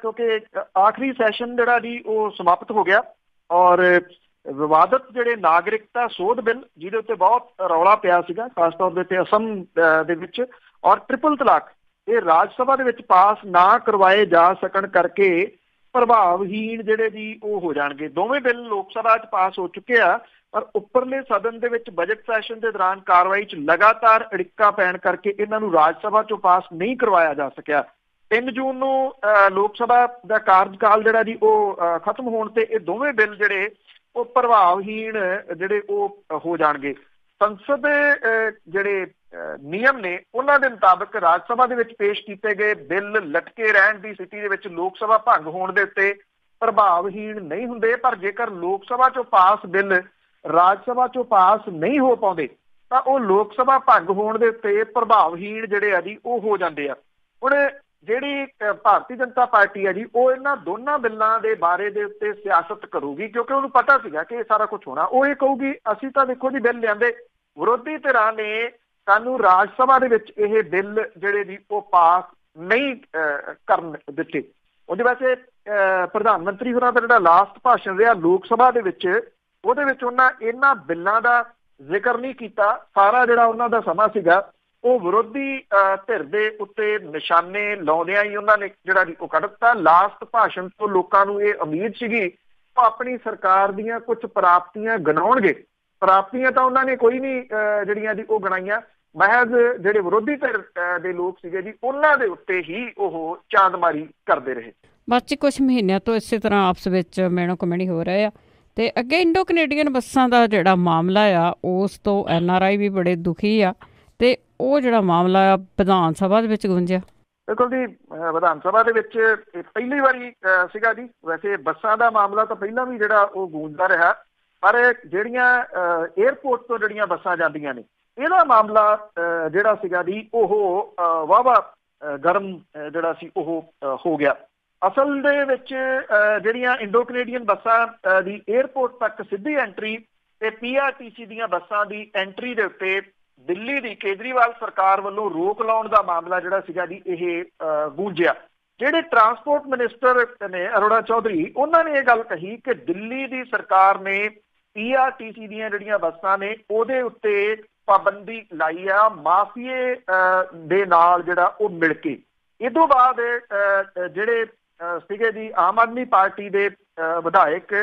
ਕਿਉਂਕਿ ਆਖਰੀ ਸੈਸ਼ਨ ਜਿਹੜਾ ਜੀ ਉਹ ਸਮਾਪਤ ਹੋ ਗਿਆ ਔਰ ਵਿਵਾਦਤ ਜਿਹੜੇ ਨਾਗਰਿਕਤਾ ਸੋਧ ਬਿੱਲ ਜਿਹਦੇ ਉੱਤੇ ਬਹੁਤ ਰੌਲਾ ਪਿਆ ਸੀਗਾ ਖਾਸ ਤੌਰ ਦੇ ਉੱਤੇ ਅਸਮ ਦੇ ਵਿੱਚ ਔਰ ਟ੍ਰਿਪਲ ਤਲਾਕ ਇਹ ਰਾਜ ਸਭਾ ਦੇ ਵਿੱਚ ਪਾਸ ਨਾ ਕਰਵਾਏ ਜਾ ਸਕਣ ਕਰਕੇ ਪ੍ਰਭਾਵਹੀਣ ਜਿਹੜੇ ਜੀ ਉਹ ਹੋ ਜਾਣਗੇ। ਦੋਵੇਂ ਬਿੱਲ ਲੋਕ ਸਭਾ 'ਚ ਪਾਸ ਹੋ ਚੁੱਕੇ ਆ ਪਰ ਉੱਪਰਲੇ ਸਦਨ ਦੇ ਵਿੱਚ ਬਜਟ ਸੈਸ਼ਨ ਦੇ ਦੌਰਾਨ ਕਾਰਵਾਈ 'ਚ ਲਗਾਤਾਰ ਅੜਿੱਕਾ ਪੈਣ ਕਰਕੇ ਇਹਨਾਂ ਨੂੰ ਰਾਜ ਸਭਾ 'ਚੋਂ ਪਾਸ ਨਹੀਂ ਕਰਵਾਇਆ ਜਾ ਸਕਿਆ। 3 ਜੂਨ ਨੂੰ ਲੋਕ ਸਭਾ ਦਾ ਕਾਰਜਕਾਲ ਜਿਹੜਾ ਜੀ ਉਹ ਖਤਮ ਹੋਣ ਤੇ ਇਹ ਦੋਵੇਂ ਬਿੱਲ ਜਿਹੜੇ ਉਹ ਪ੍ਰਭਾਵਹੀਣ ਜਿਹੜੇ ਉਹ ਹੋ ਜਾਣਗੇ। ਸੰਸਦ ਦੇ ਜਿਹੜੇ ਨਿਯਮ ਨੇ ਉਹਨਾਂ ਦੇ ਮੁਤਾਬਕ ਰਾਜ ਸਭਾ ਦੇ ਵਿੱਚ ਪੇਸ਼ ਕੀਤੇ ਗਏ ਬਿੱਲ ਲਟਕੇ ਰਹਿਣ ਦੀ ਸਥਿਤੀ ਦੇ ਵਿੱਚ ਲੋਕ ਸਭਾ ਭੰਗ ਹੋਣ ਦੇ ਉੱਤੇ ਪ੍ਰਭਾਵਹੀਣ ਨਹੀਂ ਹੁੰਦੇ, ਪਰ ਜੇਕਰ ਲੋਕ ਸਭਾ 'ਚੋਂ ਪਾਸ ਬਿੱਲ ਰਾਜ ਸਭਾ 'ਚੋਂ ਪਾਸ ਨਹੀਂ ਹੋ ਪਾਉਂਦੇ ਤਾਂ ਉਹ ਲੋਕ ਸਭਾ ਭੰਗ ਹੋਣ ਦੇ ਉੱਤੇ ਪ੍ਰਭਾਵਹੀਣ ਜਿਹੜੇ ਆ ਜੀ ਉਹ ਹੋ ਜਾਂਦੇ ਆ। ਹੁਣ ਜਿਹੜੀ ਭਾਰਤੀ ਜਨਤਾ ਪਾਰਟੀ ਹੈ ਜੀ ਉਹ ਇਹਨਾਂ ਦੋਨਾਂ ਬਿੱਲਾਂ ਦੇ ਬਾਰੇ ਦੇ ਉੱਤੇ ਸਿਆਸਤ ਕਰੂਗੀ, ਕਿਉਂਕਿ ਉਹਨੂੰ ਪਤਾ ਸੀਗਾ ਕਿ ਇਹ ਸਾਰਾ ਕੁਝ ਹੋਣਾ। ਉਹ ਇਹ ਕਹੂਗੀ ਅਸੀਂ ਤਾਂ ਦੇਖੋ ਜੀ ਬਿੱਲ ਲਿਆਂਦੇ, ਵਿਰੋਧੀ ਧਿਰਾਂ ਨੇ ਸਾਨੂੰ ਰਾਜ ਸਭਾ ਦੇ ਵਿੱਚ ਇਹ ਬਿੱਲ ਜਿਹੜੇ ਜੀ ਉਹ ਪਾਸ ਨਹੀਂ ਕਰਨ ਦਿੱਤੇ। ਉਹਦੇ ਵੈਸੇ ਪ੍ਰਧਾਨ ਮੰਤਰੀ ਹੋਰਾਂ ਦਾ ਜਿਹੜਾ ਲਾਸਟ ਭਾਸ਼ਣ ਰਿਹਾ ਲੋਕ ਸਭਾ ਦੇ ਵਿੱਚ, ਉਹਦੇ ਵਿੱਚ ਉਹਨਾਂ ਇਹਨਾਂ ਬਿੱਲਾਂ ਦਾ ਜ਼ਿਕਰ ਨਹੀਂ ਕੀਤਾ। ਸਾਰਾ ਜਿਹੜਾ ਉਹਨਾਂ ਦਾ ਸਮਾਂ ਸੀਗਾ ਉਹ ਵਿਰੋਧੀ ਧਿਰ ਦੇ ਉੱਤੇ ਨਿਸ਼ਾਨੇ ਲਾਉਂਦਿਆਂ ਹੀ ਉਹਨਾਂ ਨੇ ਜਿਹੜਾ ਜੀ ਉਹ ਕੱਢ ਦਿੱਤਾ। ਲਾਸਟ ਭਾਸ਼ਣ ਤੋਂ ਲੋਕਾਂ ਨੂੰ ਇਹ ਉਮੀਦ ਸੀਗੀ ਉਹ ਆਪਣੀ ਸਰਕਾਰ ਦੀਆਂ ਕੁਝ ਪ੍ਰਾਪਤੀਆਂ ਗਿਣਾਉਣਗੇ। ਪ੍ਰਾਪਤੀਆਂ ਤਾਂ ਉਹਨਾਂ ਨੇ ਕੋਈ ਨਹੀਂ ਜਿਹੜੀਆਂ ਜੀ ਉਹ ਗਿਣਾਈਆਂ, ਮਹਿਜ਼ ਜਿਹੜੇ ਵਿਰੋਧੀ ਧਿਰ ਦੇ ਲੋਕ ਸੀਗੇ ਜੀ ਉਹਨਾਂ ਦੇ ਉੱਤੇ ਹੀ ਉਹ ਚਾਂਦਮਾਰੀ ਕਰਦੇ ਰਹੇ। ਬਸ ਜੀ ਕੁਝ ਮਹੀਨਿਆਂ ਤੋਂ ਇਸੇ ਤਰ੍ਹਾਂ ਆਪਸ ਵਿੱਚ ਮੇਣੋ ਕਮੇਣੀ ਹੋ ਰਹੇ ਆ। ਤੇ ਅੱਗੇ ਇੰਡੋ ਕੈਨੇਡੀਅਨ ਬੱਸਾਂ ਦਾ ਜਿਹੜਾ ਮਾਮਲਾ ਆ ਉਸ ਤੋਂ NRI ਵੀ ਬੜੇ ਦੁਖੀ ਆ ਤੇ ਉਹ ਜਿਹੜਾ ਮਾਮਲਾ ਆ ਵਿਧਾਨ ਸਭਾ ਦੇ ਵਿੱਚ ਗੂੰਜਿਆ। ਬਿਲਕੁਲ ਜੀ, ਵਿਧਾਨ ਸਭਾ ਦੇ ਵਿੱਚ ਪਹਿਲੀ ਵਾਰੀ ਸੀਗਾ ਜੀ। ਵੈਸੇ ਬੱਸਾਂ ਦਾ ਮਾਮਲਾ ਤਾਂ ਪਹਿਲਾਂ ਵੀ ਜਿਹੜਾ ਉਹ ਗੂੰਜਦਾ ਰਿਹਾ, ਪਰ ਜਿਹੜੀਆਂ ਏਅਰਪੋਰਟ ਤੋਂ ਜਿਹੜੀਆਂ ਬੱਸਾਂ ਜਾਂਦੀਆਂ ਨੇ ਇਹਦਾ ਮਾਮਲਾ ਜਿਹੜਾ ਸੀਗਾ ਜੀ ਉਹ ਵਾਹਵਾ ਗਰਮ ਜਿਹੜਾ ਸੀ ਉਹ ਹੋ ਗਿਆ। ਅਸਲ ਦੇ ਵਿੱਚ ਜਿਹੜੀਆਂ ਇੰਡੋ ਕੈਨੇਡੀਅਨ ਬੱਸਾਂ ਦੀ ਏਅਰਪੋਰਟ ਤੱਕ ਸਿੱਧੀ ਐਂਟਰੀ ਤੇ PRTC ਦੀਆਂ ਬੱਸਾਂ ਦੀ ਐਂਟਰੀ ਦੇ ਉੱਤੇ ਦਿੱਲੀ ਦੀ ਕੇਜਰੀਵਾਲ ਸਰਕਾਰ ਵੱਲੋਂ ਰੋਕ ਲਾਉਣ ਦਾ ਮਾਮਲਾ ਜਿਹੜਾ ਸੀਗਾ ਜੀ ਇਹ ਗੂੰਜਿਆ। ਜਿਹੜੇ ਟਰਾਂਸਪੋਰਟ ਮਿਨਿਸਟਰ ਨੇ ਅਰੋੜਾ ਚੌਧਰੀ, ਉਹਨਾਂ ਨੇ ਇਹ ਗੱਲ ਕਹੀ ਕਿ ਦਿੱਲੀ ਦੀ ਸਰਕਾਰ ਨੇ PRTC ਦੀਆਂ ਜਿਹੜੀਆਂ ਬੱਸਾਂ ਨੇ ਉਹਦੇ ਉੱਤੇ ਪਾਬੰਦੀ ਲਾਈ ਆ ਮਾਫੀਏ ਦੇ ਨਾਲ ਜਿਹੜਾ ਉਹ ਮਿਲ ਕੇ। ਇਹ ਤੋਂ ਬਾਅਦ ਜਿਹੜੇ ਸੀਗੇ ਜੀ ਆਮ ਆਦਮੀ ਪਾਰਟੀ ਦੇ ਵਿਧਾਇਕ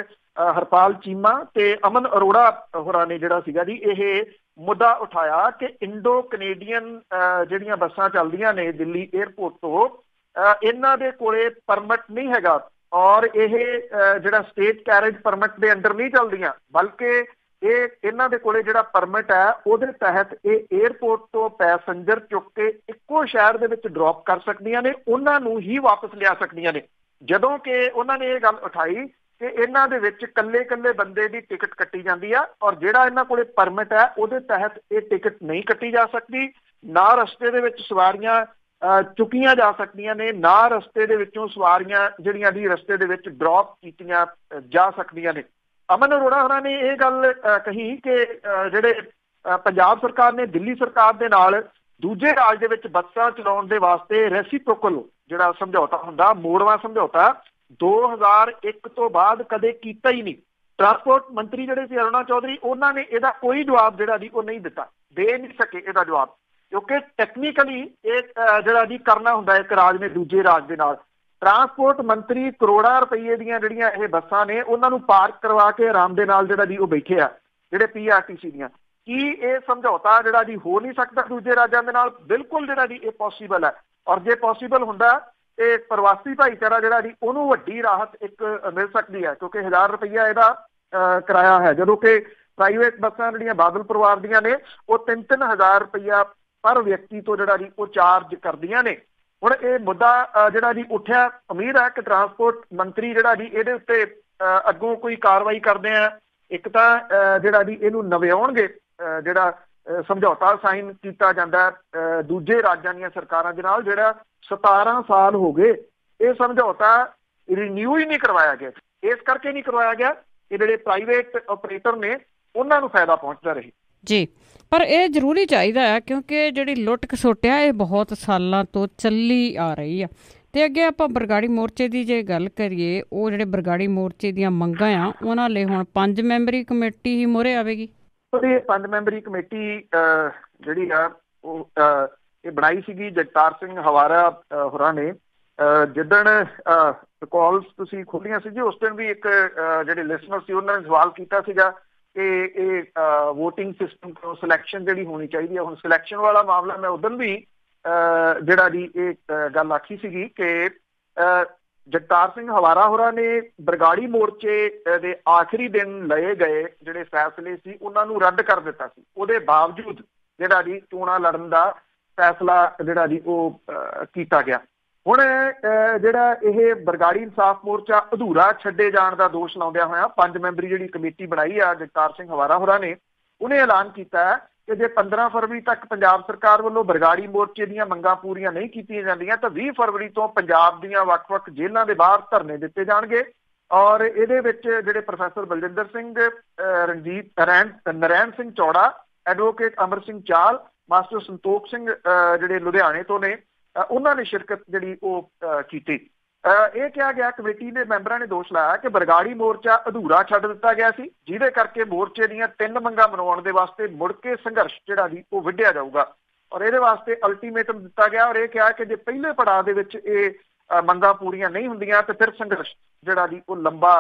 ਹਰਪਾਲ ਚੀਮਾ ਤੇ ਅਮਨ ਅਰੋੜਾ ਹੋਰਾਂ ਨੇ ਜਿਹੜਾ ਸੀਗਾ ਜੀ ਇਹ ਮੁੱਦਾ ਉਠਾਇਆ ਕਿ ਇੰਡੋ ਕੈਨੇਡੀਅਨ ਜਿਹੜੀਆਂ ਬੱਸਾਂ ਚੱਲਦੀਆਂ ਨੇ ਦਿੱਲੀ ਏਅਰਪੋਰਟ ਤੋਂ ਇਹਨਾਂ ਦੇ ਕੋਲੇ ਪਰਮਿਟ ਨਹੀਂ ਹੈਗਾ ਔਰ ਇਹ ਜਿਹੜਾ ਸਟੇਟ ਕੈਰੇਜ ਪਰਮਿਟ ਦੇ ਅੰਡਰ ਨਹੀਂ ਚੱਲਦੀਆਂ, ਬਲਕਿ ਇਹਨਾਂ ਦੇ ਕੋਲੇ ਜਿਹੜਾ ਪਰਮਿਟ ਹੈ ਉਹਦੇ ਤਹਿਤ ਇਹ ਏਅਰਪੋਰਟ ਤੋਂ ਪੈਸੰਜਰ ਚੁੱਕ ਕੇ ਇੱਕੋ ਸ਼ਹਿਰ ਦੇ ਵਿੱਚ ਡ੍ਰੌਪ ਕਰ ਸਕਦੀਆਂ ਨੇ, ਉਹਨਾਂ ਨੂੰ ਹੀ ਵਾਪਸ ਲਿਆ ਸਕਦੀਆਂ ਨੇ। ਜਦੋਂ ਕਿ ਉਹਨਾਂ ਨੇ ਇਹ ਗੱਲ ਉਠਾਈ ਕਿ ਇਹਨਾਂ ਦੇ ਵਿੱਚ ਇਕੱਲੇ ਬੰਦੇ ਦੀ ਟਿਕਟ ਕੱਟੀ ਜਾਂਦੀ ਆ ਔਰ ਜਿਹੜਾ ਇਹਨਾਂ ਕੋਲੇ ਪਰਮਿਟ ਹੈ ਉਹਦੇ ਤਹਿਤ ਇਹ ਟਿਕਟ ਨਹੀਂ ਕੱਟੀ ਜਾ ਸਕਦੀ, ਨਾ ਰਸਤੇ ਦੇ ਵਿੱਚ ਸਵਾਰੀਆਂ ਚੁੱਕੀਆਂ ਜਾ ਸਕਦੀਆਂ ਨੇ, ਨਾ ਰਸਤੇ ਦੇ ਵਿੱਚੋਂ ਸਵਾਰੀਆਂ ਜਿਹੜੀਆਂ ਦੀ ਰਸਤੇ ਦੇ ਵਿੱਚ ਡ੍ਰੌਪ ਕੀਤੀਆਂ ਜਾ ਸਕਦੀਆਂ ਨੇ। ਅਮਨ ਅਰੋੜਾ ਹੋਰਾਂ ਨੇ ਇਹ ਗੱਲ ਕਹੀ ਕਿ ਜਿਹੜੇ ਪੰਜਾਬ ਸਰਕਾਰ ਨੇ ਦਿੱਲੀ ਸਰਕਾਰ ਦੇ ਨਾਲ ਦੂਜੇ ਰਾਜ ਦੇ ਵਿੱਚ ਬੱਸਾਂ ਚਲਾਉਣ ਦੇ ਵਾਸਤੇ ਰੈਸੀਪ੍ਰੋਕਲ ਜਿਹੜਾ ਸਮਝੌਤਾ ਹੁੰਦਾ, ਮੋੜਵਾਂ ਸਮਝੌਤਾ 2001 ਤੋਂ ਬਾਅਦ ਕਦੇ ਕੀਤਾ ਹੀ ਨਹੀਂ। ਟਰਾਂਸਪੋਰਟ ਮੰਤਰੀ ਜਿਹੜੇ ਸੀ ਅਰੁਣਾ ਚੌਧਰੀ, ਉਹਨਾਂ ਨੇ ਇਹਦਾ ਕੋਈ ਜਵਾਬ ਜਿਹੜਾ ਜੀ ਉਹ ਨਹੀਂ ਦਿੱਤਾ, ਦੇ ਨਹੀਂ ਸਕੇ ਇਹਦਾ ਜਵਾਬ, ਕਿਉਂਕਿ ਟੈਕਨੀਕਲੀ ਇਹ ਜਿਹੜਾ ਜੀ ਕਰਨਾ ਹੁੰਦਾ ਇੱਕ ਰਾਜ ਨੇ ਦੂਜੇ ਰਾਜ ਦੇ ਨਾਲ। ਟਰਾਂਸਪੋਰਟ ਮੰਤਰੀ ਕਰੋੜਾਂ ਰੁਪਈਏ ਦੀਆਂ ਜਿਹੜੀਆਂ ਇਹ ਬੱਸਾਂ ਨੇ ਉਹਨਾਂ ਨੂੰ ਪਾਰਕ ਕਰਵਾ ਕੇ ਆਰਾਮ ਦੇ ਨਾਲ ਜਿਹੜਾ ਜੀ ਉਹ ਬੈਠੇ ਆ ਜਿਹੜੇ PRTC ਦੀਆਂ। ਕੀ ਇਹ ਸਮਝੌਤਾ ਜਿਹੜਾ ਜੀ ਹੋ ਨਹੀਂ ਸਕਦਾ ਦੂਜੇ ਰਾਜਾਂ ਦੇ ਨਾਲ? ਬਿਲਕੁਲ ਜਿਹੜਾ ਜੀ ਇਹ ਪੋਸੀਬਲ ਹੈ ਔਰ ਜੇ ਪੋਸੀਬਲ ਹੁੰਦਾ ਤੇ ਪ੍ਰਵਾਸੀ ਭਾਈਚਾਰਾ ਜਿਹੜਾ ਜੀ ਉਹਨੂੰ ਵੱਡੀ ਰਾਹਤ ਇੱਕ ਮਿਲ ਸਕਦੀ ਹੈ, ਕਿਉਂਕਿ 1000 ਰੁਪਈਆ ਇਹਦਾ ਕਿਰਾਇਆ ਹੈ, ਜਦੋਂ ਕਿ ਪ੍ਰਾਈਵੇਟ ਬੱਸਾਂ ਜਿਹੜੀਆਂ ਬਾਦਲ ਪਰਿਵਾਰ ਦੀਆਂ ਨੇ ਉਹ 3-3000 ਰੁਪਈਆ ਪਰ ਵਿਅਕਤੀ ਤੋਂ ਜਿਹੜਾ ਜੀ ਉਹ ਚਾਰਜ ਕਰਦੀਆਂ ਨੇ। ਹੁਣ ਇਹ ਮੁੱਦਾ ਜਿਹੜਾ ਜੀ ਉੱਠਿਆ, ਉਮੀਦ ਹੈ ਕਿ ਟਰਾਂਸਪੋਰਟ ਮੰਤਰੀ ਜਿਹੜਾ ਜੀ ਇਹਦੇ ਉੱਤੇ ਅੱਗੋਂ ਕੋਈ ਕਾਰਵਾਈ ਕਰਦੇ ਆ। ਇੱਕ ਤਾਂ ਜਿਹੜਾ ਜੀ ਇਹਨੂੰ ਨਵਿਆਉਣਗੇ, ਜਿਹੜਾ ਸਮਝੌਤਾ ਸਾਈਨ ਕੀਤਾ ਜਾਂਦਾ ਦੂਜੇ ਰਾਜਾਂ ਦੀਆਂ ਸਰਕਾਰਾਂ ਦੇ ਨਾਲ, ਜਿਹੜਾ 17 ਸਾਲ ਹੋ ਗਏ ਇਹ ਸਮਝੌਤਾ ਰਿਨਿਊ ਹੀ ਨਹੀਂ ਕਰਵਾਇਆ ਗਿਆ। ਇਸ ਕਰਕੇ ਨਹੀਂ ਕਰਵਾਇਆ ਗਿਆ ਕਿ ਜਿਹੜੇ ਪ੍ਰਾਈਵੇਟ ਆਪਰੇਟਰ ਨੇ ਉਹਨਾਂ ਨੂੰ ਫਾਇਦਾ ਪਹੁੰਚਦਾ ਰਹੇ ਜੀ। ਪਰ ਇਹ ਜ਼ਰੂਰੀ ਚਾਹੀਦਾ ਆ ਕਿਉਂਕਿ ਜਿਹੜੀ ਲੁੱਟ ਖਸੁੱਟ ਆ ਇਹ ਬਹੁਤ ਸਾਲਾਂ ਤੋਂ ਚੱਲੀ ਆ ਰਹੀ ਆ। ਤੇ ਅੱਗੇ ਆਪਾਂ ਬਰਗਾੜੀ ਮੋਰਚੇ ਦੀ ਜੇ ਗੱਲ ਕਰੀਏ, ਉਹ ਜਿਹੜੇ ਬਰਗਾੜੀ ਮੋਰਚੇ ਦੀਆਂ ਮੰਗਾਂ ਆ ਉਹਨਾਂ ਲਈ ਹੁਣ 5 ਮੈਂਬਰੀ ਕਮੇਟੀ ਹੀ ਮੋਹਰੇ ਆਵੇਗੀ। ਇਹ 5 ਮੈਂਬਰੀ ਕਮੇਟੀ ਜਿਹੜੀ ਆ ਉਹ ਇਹ ਬਣਾਈ ਸੀਗੀ ਜਗਤਾਰ ਸਿੰਘ ਹਵਾਰਾ ਹੋਰਾਂ ਨੇ। ਜਿੱਦਣ ਕਾਲਸ ਤੁਸੀਂ ਖੋਲੀਆਂ ਸੀ ਜੀ ਉਸ ਦਿਨ ਵੀ ਇੱਕ ਜਿਹੜੇ ਲਿਸਨਰ ਸੀ ਉਹਨਾਂ ਨੇ ਸਵਾਲ ਕੀਤਾ ਸੀਗਾ ਕਿ ਵੋਟਿੰਗ ਸਿਸਟਮ ਤੋਂ ਸਿਲੈਕਸ਼ਨ ਜਿਹੜੀ ਹੋਣੀ ਚਾਹੀਦੀ ਹੈ। ਹੁਣ ਸਿਲੈਕਸ਼ਨ ਵਾਲਾ ਮਾਮਲਾ ਮੈਂ ਉਦੋਂ ਵੀ ਜਿਹੜਾ ਜੀ ਇਹ ਗੱਲ ਆਖੀ ਸੀਗੀ ਕਿ ਜਗਤਾਰ ਸਿੰਘ ਹਵਾਰਾ ਹੋਰਾਂ ਨੇ ਬਰਗਾੜੀ ਮੋਰਚੇ ਦੇ ਆਖਰੀ ਦਿਨ ਲਏ ਗਏ ਜਿਹੜੇ ਫੈਸਲੇ ਸੀ ਉਹਨਾਂ ਨੂੰ ਰੱਦ ਕਰ ਦਿੱਤਾ ਸੀ। ਉਹਦੇ ਬਾਵਜੂਦ ਜਿਹੜਾ ਜੀ ਚੋਣਾਂ ਲੜਨ ਦਾ ਫੈਸਲਾ ਜਿਹੜਾ ਜੀ ਉਹ ਕੀਤਾ ਗਿਆ। ਹੁਣ ਜਿਹੜਾ ਇਹ ਬਰਗਾੜੀ ਇਨਸਾਫ ਮੋਰਚਾ ਅਧੂਰਾ ਛੱਡੇ ਜਾਣ ਦਾ ਦੋਸ਼ ਲਾਉਂਦਿਆਂ ਹੋਇਆ 5 ਮੈਂਬਰੀ ਜਿਹੜੀ ਕਮੇਟੀ ਬਣਾਈ ਆ ਜਗਤਾਰ ਸਿੰਘ ਹਵਾਰਾ ਹੋਰਾਂ ਨੇ, ਉਹਨੇ ਐਲਾਨ ਕੀਤਾ ਕਿ ਜੇ 15 ਫਰਵਰੀ ਤੱਕ ਪੰਜਾਬ ਸਰਕਾਰ ਵੱਲੋਂ ਬਰਗਾੜੀ ਮੋਰਚੇ ਦੀਆਂ ਮੰਗਾਂ ਪੂਰੀਆਂ ਨਹੀਂ ਕੀਤੀਆਂ ਜਾਂਦੀਆਂ ਤਾਂ 20 ਫਰਵਰੀ ਤੋਂ ਪੰਜਾਬ ਦੀਆਂ ਵੱਖ-ਵੱਖ ਜੇਲ੍ਹਾਂ ਦੇ ਬਾਹਰ ਧਰਨੇ ਦਿੱਤੇ ਜਾਣਗੇ। ਔਰ ਇਹਦੇ ਵਿੱਚ ਜਿਹੜੇ ਪ੍ਰੋਫੈਸਰ ਬਲਜਿੰਦਰ ਸਿੰਘ, ਨਰੈਣ ਸਿੰਘ ਚੌੜਾ, ਐਡਵੋਕੇਟ ਅਮਰ ਸਿੰਘ ਚਾਲ, ਮਾਸਟਰ ਸੰਤੋਖ ਸਿੰਘ ਜਿਹੜੇ ਲੁਧਿਆਣੇ ਤੋਂ ਨੇ, ਉਹਨਾਂ ਨੇ ਸ਼ਿਰਕਤ ਜਿਹੜੀ ਉਹ ਕੀਤੀ। ਇਹ ਕਿਹਾ ਗਿਆ, ਕਮੇਟੀ ਦੇ ਮੈਂਬਰਾਂ ਨੇ ਦੋਸ਼ ਲਾਇਆ ਕਿ ਬਰਗਾੜੀ ਮੋਰਚਾ ਅਧੂਰਾ ਛੱਡ ਦਿੱਤਾ ਗਿਆ ਸੀ, ਜਿਹਦੇ ਕਰਕੇ ਮੋਰਚੇ ਦੀਆਂ 3 ਮੰਗਾਂ ਮਨਾਉਣ ਦੇ ਵਾਸਤੇ ਮੁੜ ਕੇ ਸੰਘਰਸ਼ ਜਿਹੜਾ ਜੀ ਉਹ ਵਿੱਢਿਆ ਜਾਊਗਾ। ਔਰ ਇਹਦੇ ਵਾਸਤੇ ਅਲਟੀਮੇਟਮ ਦਿੱਤਾ ਗਿਆ ਔਰ ਇਹ ਕਿਹਾ ਕਿ ਜੇ ਪਹਿਲੇ ਪੜਾਅ ਦੇ ਵਿੱਚ ਇਹ ਮੰਗਾਂ ਪੂਰੀਆਂ ਨਹੀਂ ਹੁੰਦੀਆਂ ਤਾਂ ਫਿਰ ਸੰਘਰਸ਼ ਜਿਹੜਾ ਜੀ ਉਹ ਲੰਬਾ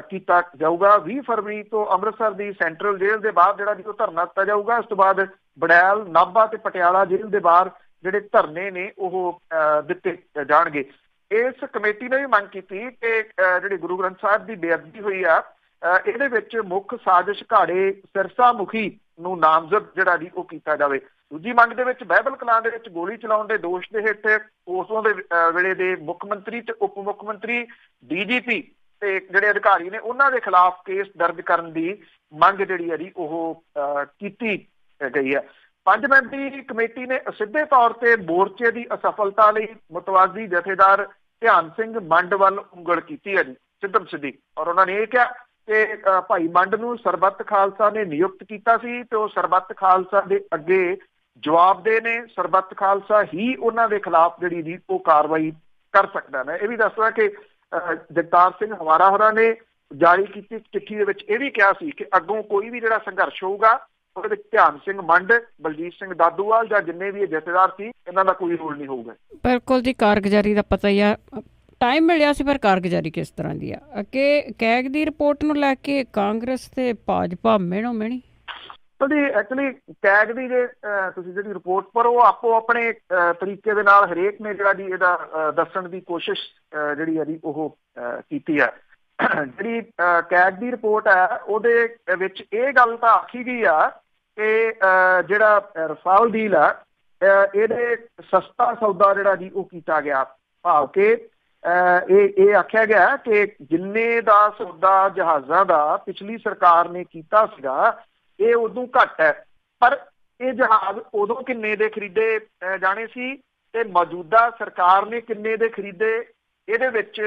ਕੀਤਾ ਜਾਊਗਾ। 20 ਫਰਵਰੀ ਤੋਂ ਅੰਮ੍ਰਿਤਸਰ ਦੀ ਸੈਂਟਰਲ ਜੇਲ੍ਹ ਦੇ ਬਾਹਰ ਜਿਹੜਾ ਜੀ ਉਹ ਧਰਨਾ ਦਿੱਤਾ ਜਾਊਗਾ। ਉਸ ਤੋਂ ਬਾਅਦ ਬੜੈਲ, ਨਾਭਾ ਤੇ ਪਟਿਆਲਾ ਜੇਲ੍ਹ ਦੇ ਬਾਹਰ ਜਿਹੜੇ ਧਰਨੇ ਨੇ ਉਹ ਦਿੱਤੇ ਜਾਣਗੇ। ਇਸ ਕਮੇਟੀ ਨੇ ਵੀ ਮੰਗ ਕੀਤੀ ਕਿ ਜਿਹੜੀ ਗੁਰੂ ਗ੍ਰੰਥ ਸਾਹਿਬ ਦੀ ਬੇਅਦਬੀ ਹੋਈ ਆ ਇਹਦੇ ਵਿੱਚ ਮੁੱਖ ਸਾਜ਼ਿਸ਼ ਘਾੜੇ ਸਿਰਸਾ ਮੁਖੀ ਨੂੰ ਨਾਮਜ਼ਦ ਜਿਹੜਾ ਜੀ ਉਹ ਕੀਤਾ ਜਾਵੇ। ਦੂਜੀ ਮੰਗ ਦੇ ਵਿੱਚ ਬਾਈਬਲ ਕਲਾਂ ਦੇ ਵਿੱਚ ਗੋਲੀ ਚਲਾਉਣ ਦੇ ਦੋਸ਼ ਦੇ ਹੇਠ ਉਸੋਂ ਦੇ ਵੇਲੇ ਦੇ ਮੁੱਖ ਮੰਤਰੀ ਤੇ ਉਪ ਮੁੱਖ ਮੰਤਰੀ, DGP ਤੇ ਜਿਹੜੇ ਅਧਿਕਾਰੀ ਨੇ ਉਹਨਾਂ ਦੇ ਖਿਲਾਫ ਕੇਸ ਦਰਜ ਕਰਨ ਦੀ ਮੰਗ ਜਿਹੜੀ ਹੈ ਜੀ ਉਹ ਕੀਤੀ ਗਈ ਹੈ। 5 ਮੈਂਬਰੀ ਕਮੇਟੀ ਨੇ ਸਿੱਧੇ ਤੌਰ ਤੇ ਮੋਰਚੇ ਦੀ ਅਸਫਲਤਾ ਲਈ ਮੁਤਵਾਜ਼ੀ ਜਥੇਦਾਰ ਧਿਆਨ ਸਿੰਘ ਮੰਡ ਵੱਲ ਉਂਗਲ ਕੀਤੀ ਹੈ ਜੀ, ਸਿੱਧਮ ਸਿੱਧੀ। ਔਰ ਉਹਨਾਂ ਨੇ ਇਹ ਕਿਹਾ ਕਿ ਭਾਈ ਮੰਡ ਨੂੰ ਸਰਬੱਤ ਖਾਲਸਾ ਨੇ ਨਿਯੁਕਤ ਕੀਤਾ ਸੀ ਤੇ ਉਹ ਸਰਬੱਤ ਖਾਲਸਾ ਦੇ ਅੱਗੇ ਜਵਾਬਦੇਹ ਨੇ। ਸਰਬੱਤ ਖਾਲਸਾ ਹੀ ਉਹਨਾਂ ਦੇ ਖਿਲਾਫ ਜਿਹੜੀ ਜੀ ਉਹ ਕਾਰਵਾਈ ਕਰ ਸਕਦਾ ਹੈ। ਇਹ ਵੀ ਦੱਸਦਾ ਕਿ ਜਗਤਾਰ ਸਿੰਘ ਹਵਾਰਾ ਹੋਰਾਂ ਨੇ ਜਾਰੀ ਕੀਤੀ ਚਿੱਠੀ ਦੇ ਵਿੱਚ ਇਹ ਵੀ ਕਿਹਾ ਸੀ ਕਿ ਅੱਗੋਂ ਕੋਈ ਵੀ ਜਿਹੜਾ ਸੰਘਰਸ਼ ਹੋਊਗਾ ਉਹਦੇ ਵਿੱਚ ਧਿਆਨ ਸਿੰਘ ਮੰਡ, ਬਲਜੀਤ ਸਿੰਘ ਦਾਦੂਵਾਲ ਜਾਂ ਜਿੰਨੇ ਵੀ ਇਹ ਜਥੇਦਾਰ ਸੀ ਇਹਨਾਂ ਦਾ ਕੋਈ ਰੋਲ ਨਹੀਂ ਹੋਊਗਾ। ਬਿਲਕੁਲ ਜੀ, ਕਾਰਗੁਜ਼ਾਰੀ ਦਾ ਪਤਾ ਹੀ ਆ, ਟਾਈਮ ਮਿਲਿਆ ਸੀ ਪਰ ਕਾਰਗੁਜ਼ਾਰੀ ਕਿਸ ਤਰ੍ਹਾਂ ਦੀ ਆ ਕਿ ਕੈਗ ਦੀ ਰਿਪੋਰਟ ਨੂੰ ਲੈ ਕੇ ਕਾਂਗਰਸ ਤੇ ਭਾਜਪਾ ਮਿਹਣੋ ਮਿਹਣੀ। ਜੀ ਐਕਚੁਅਲੀ ਕੈਗ ਦੀ ਜੇ ਤੁਸੀਂ ਜਿਹੜੀ ਰਿਪੋਰਟ ਪਰ ਉਹ ਆਪੋ ਆਪਣੇ ਤਰੀਕੇ ਦੇ ਨਾਲ ਹਰੇਕ ਨੇ ਜਿਹੜਾ ਜੀ ਇਹਦਾ ਦੱਸਣ ਦੀ ਕੋਸ਼ਿਸ਼ ਜਿਹੜੀ ਹੈ ਜੀ ਉਹ ਕੀਤੀ ਹੈ। ਜਿਹੜੀ ਕੈਗ ਦੀ ਰਿਪੋਰਟ ਹੈ ਉਹਦੇ ਵਿੱਚ ਇਹ ਗੱਲ ਤਾਂ ਆਖੀ ਗਈ ਆ ਕਿ ਜਿਹੜਾ ਰਫਾਲ ਡੀਲ ਆ ਇਹਦੇ ਸਸਤਾ ਸੌਦਾ ਜਿਹੜਾ ਜੀ ਉਹ ਕੀਤਾ ਗਿਆ, ਭਾਵ ਕਿ ਇਹ ਆਖਿਆ ਗਿਆ ਕਿ ਜਿੰਨੇ ਦਾ ਸੌਦਾ ਜਹਾਜ਼ਾਂ ਦਾ ਪਿਛਲੀ ਸਰਕਾਰ ਨੇ ਕੀਤਾ ਸੀਗਾ ਇਹ ਉਦੋਂ ਘੱਟ ਹੈ, ਪਰ ਇਹ ਜਹਾਜ਼ ਉਦੋਂ ਕਿੰਨੇ ਦੇ ਖਰੀਦੇ ਜਾਣੇ ਸੀ ਤੇ ਮੌਜੂਦਾ ਸਰਕਾਰ ਨੇ ਕਿੰਨੇ ਦੇ ਖਰੀਦੇ, ਇਹਦੇ ਵਿੱਚ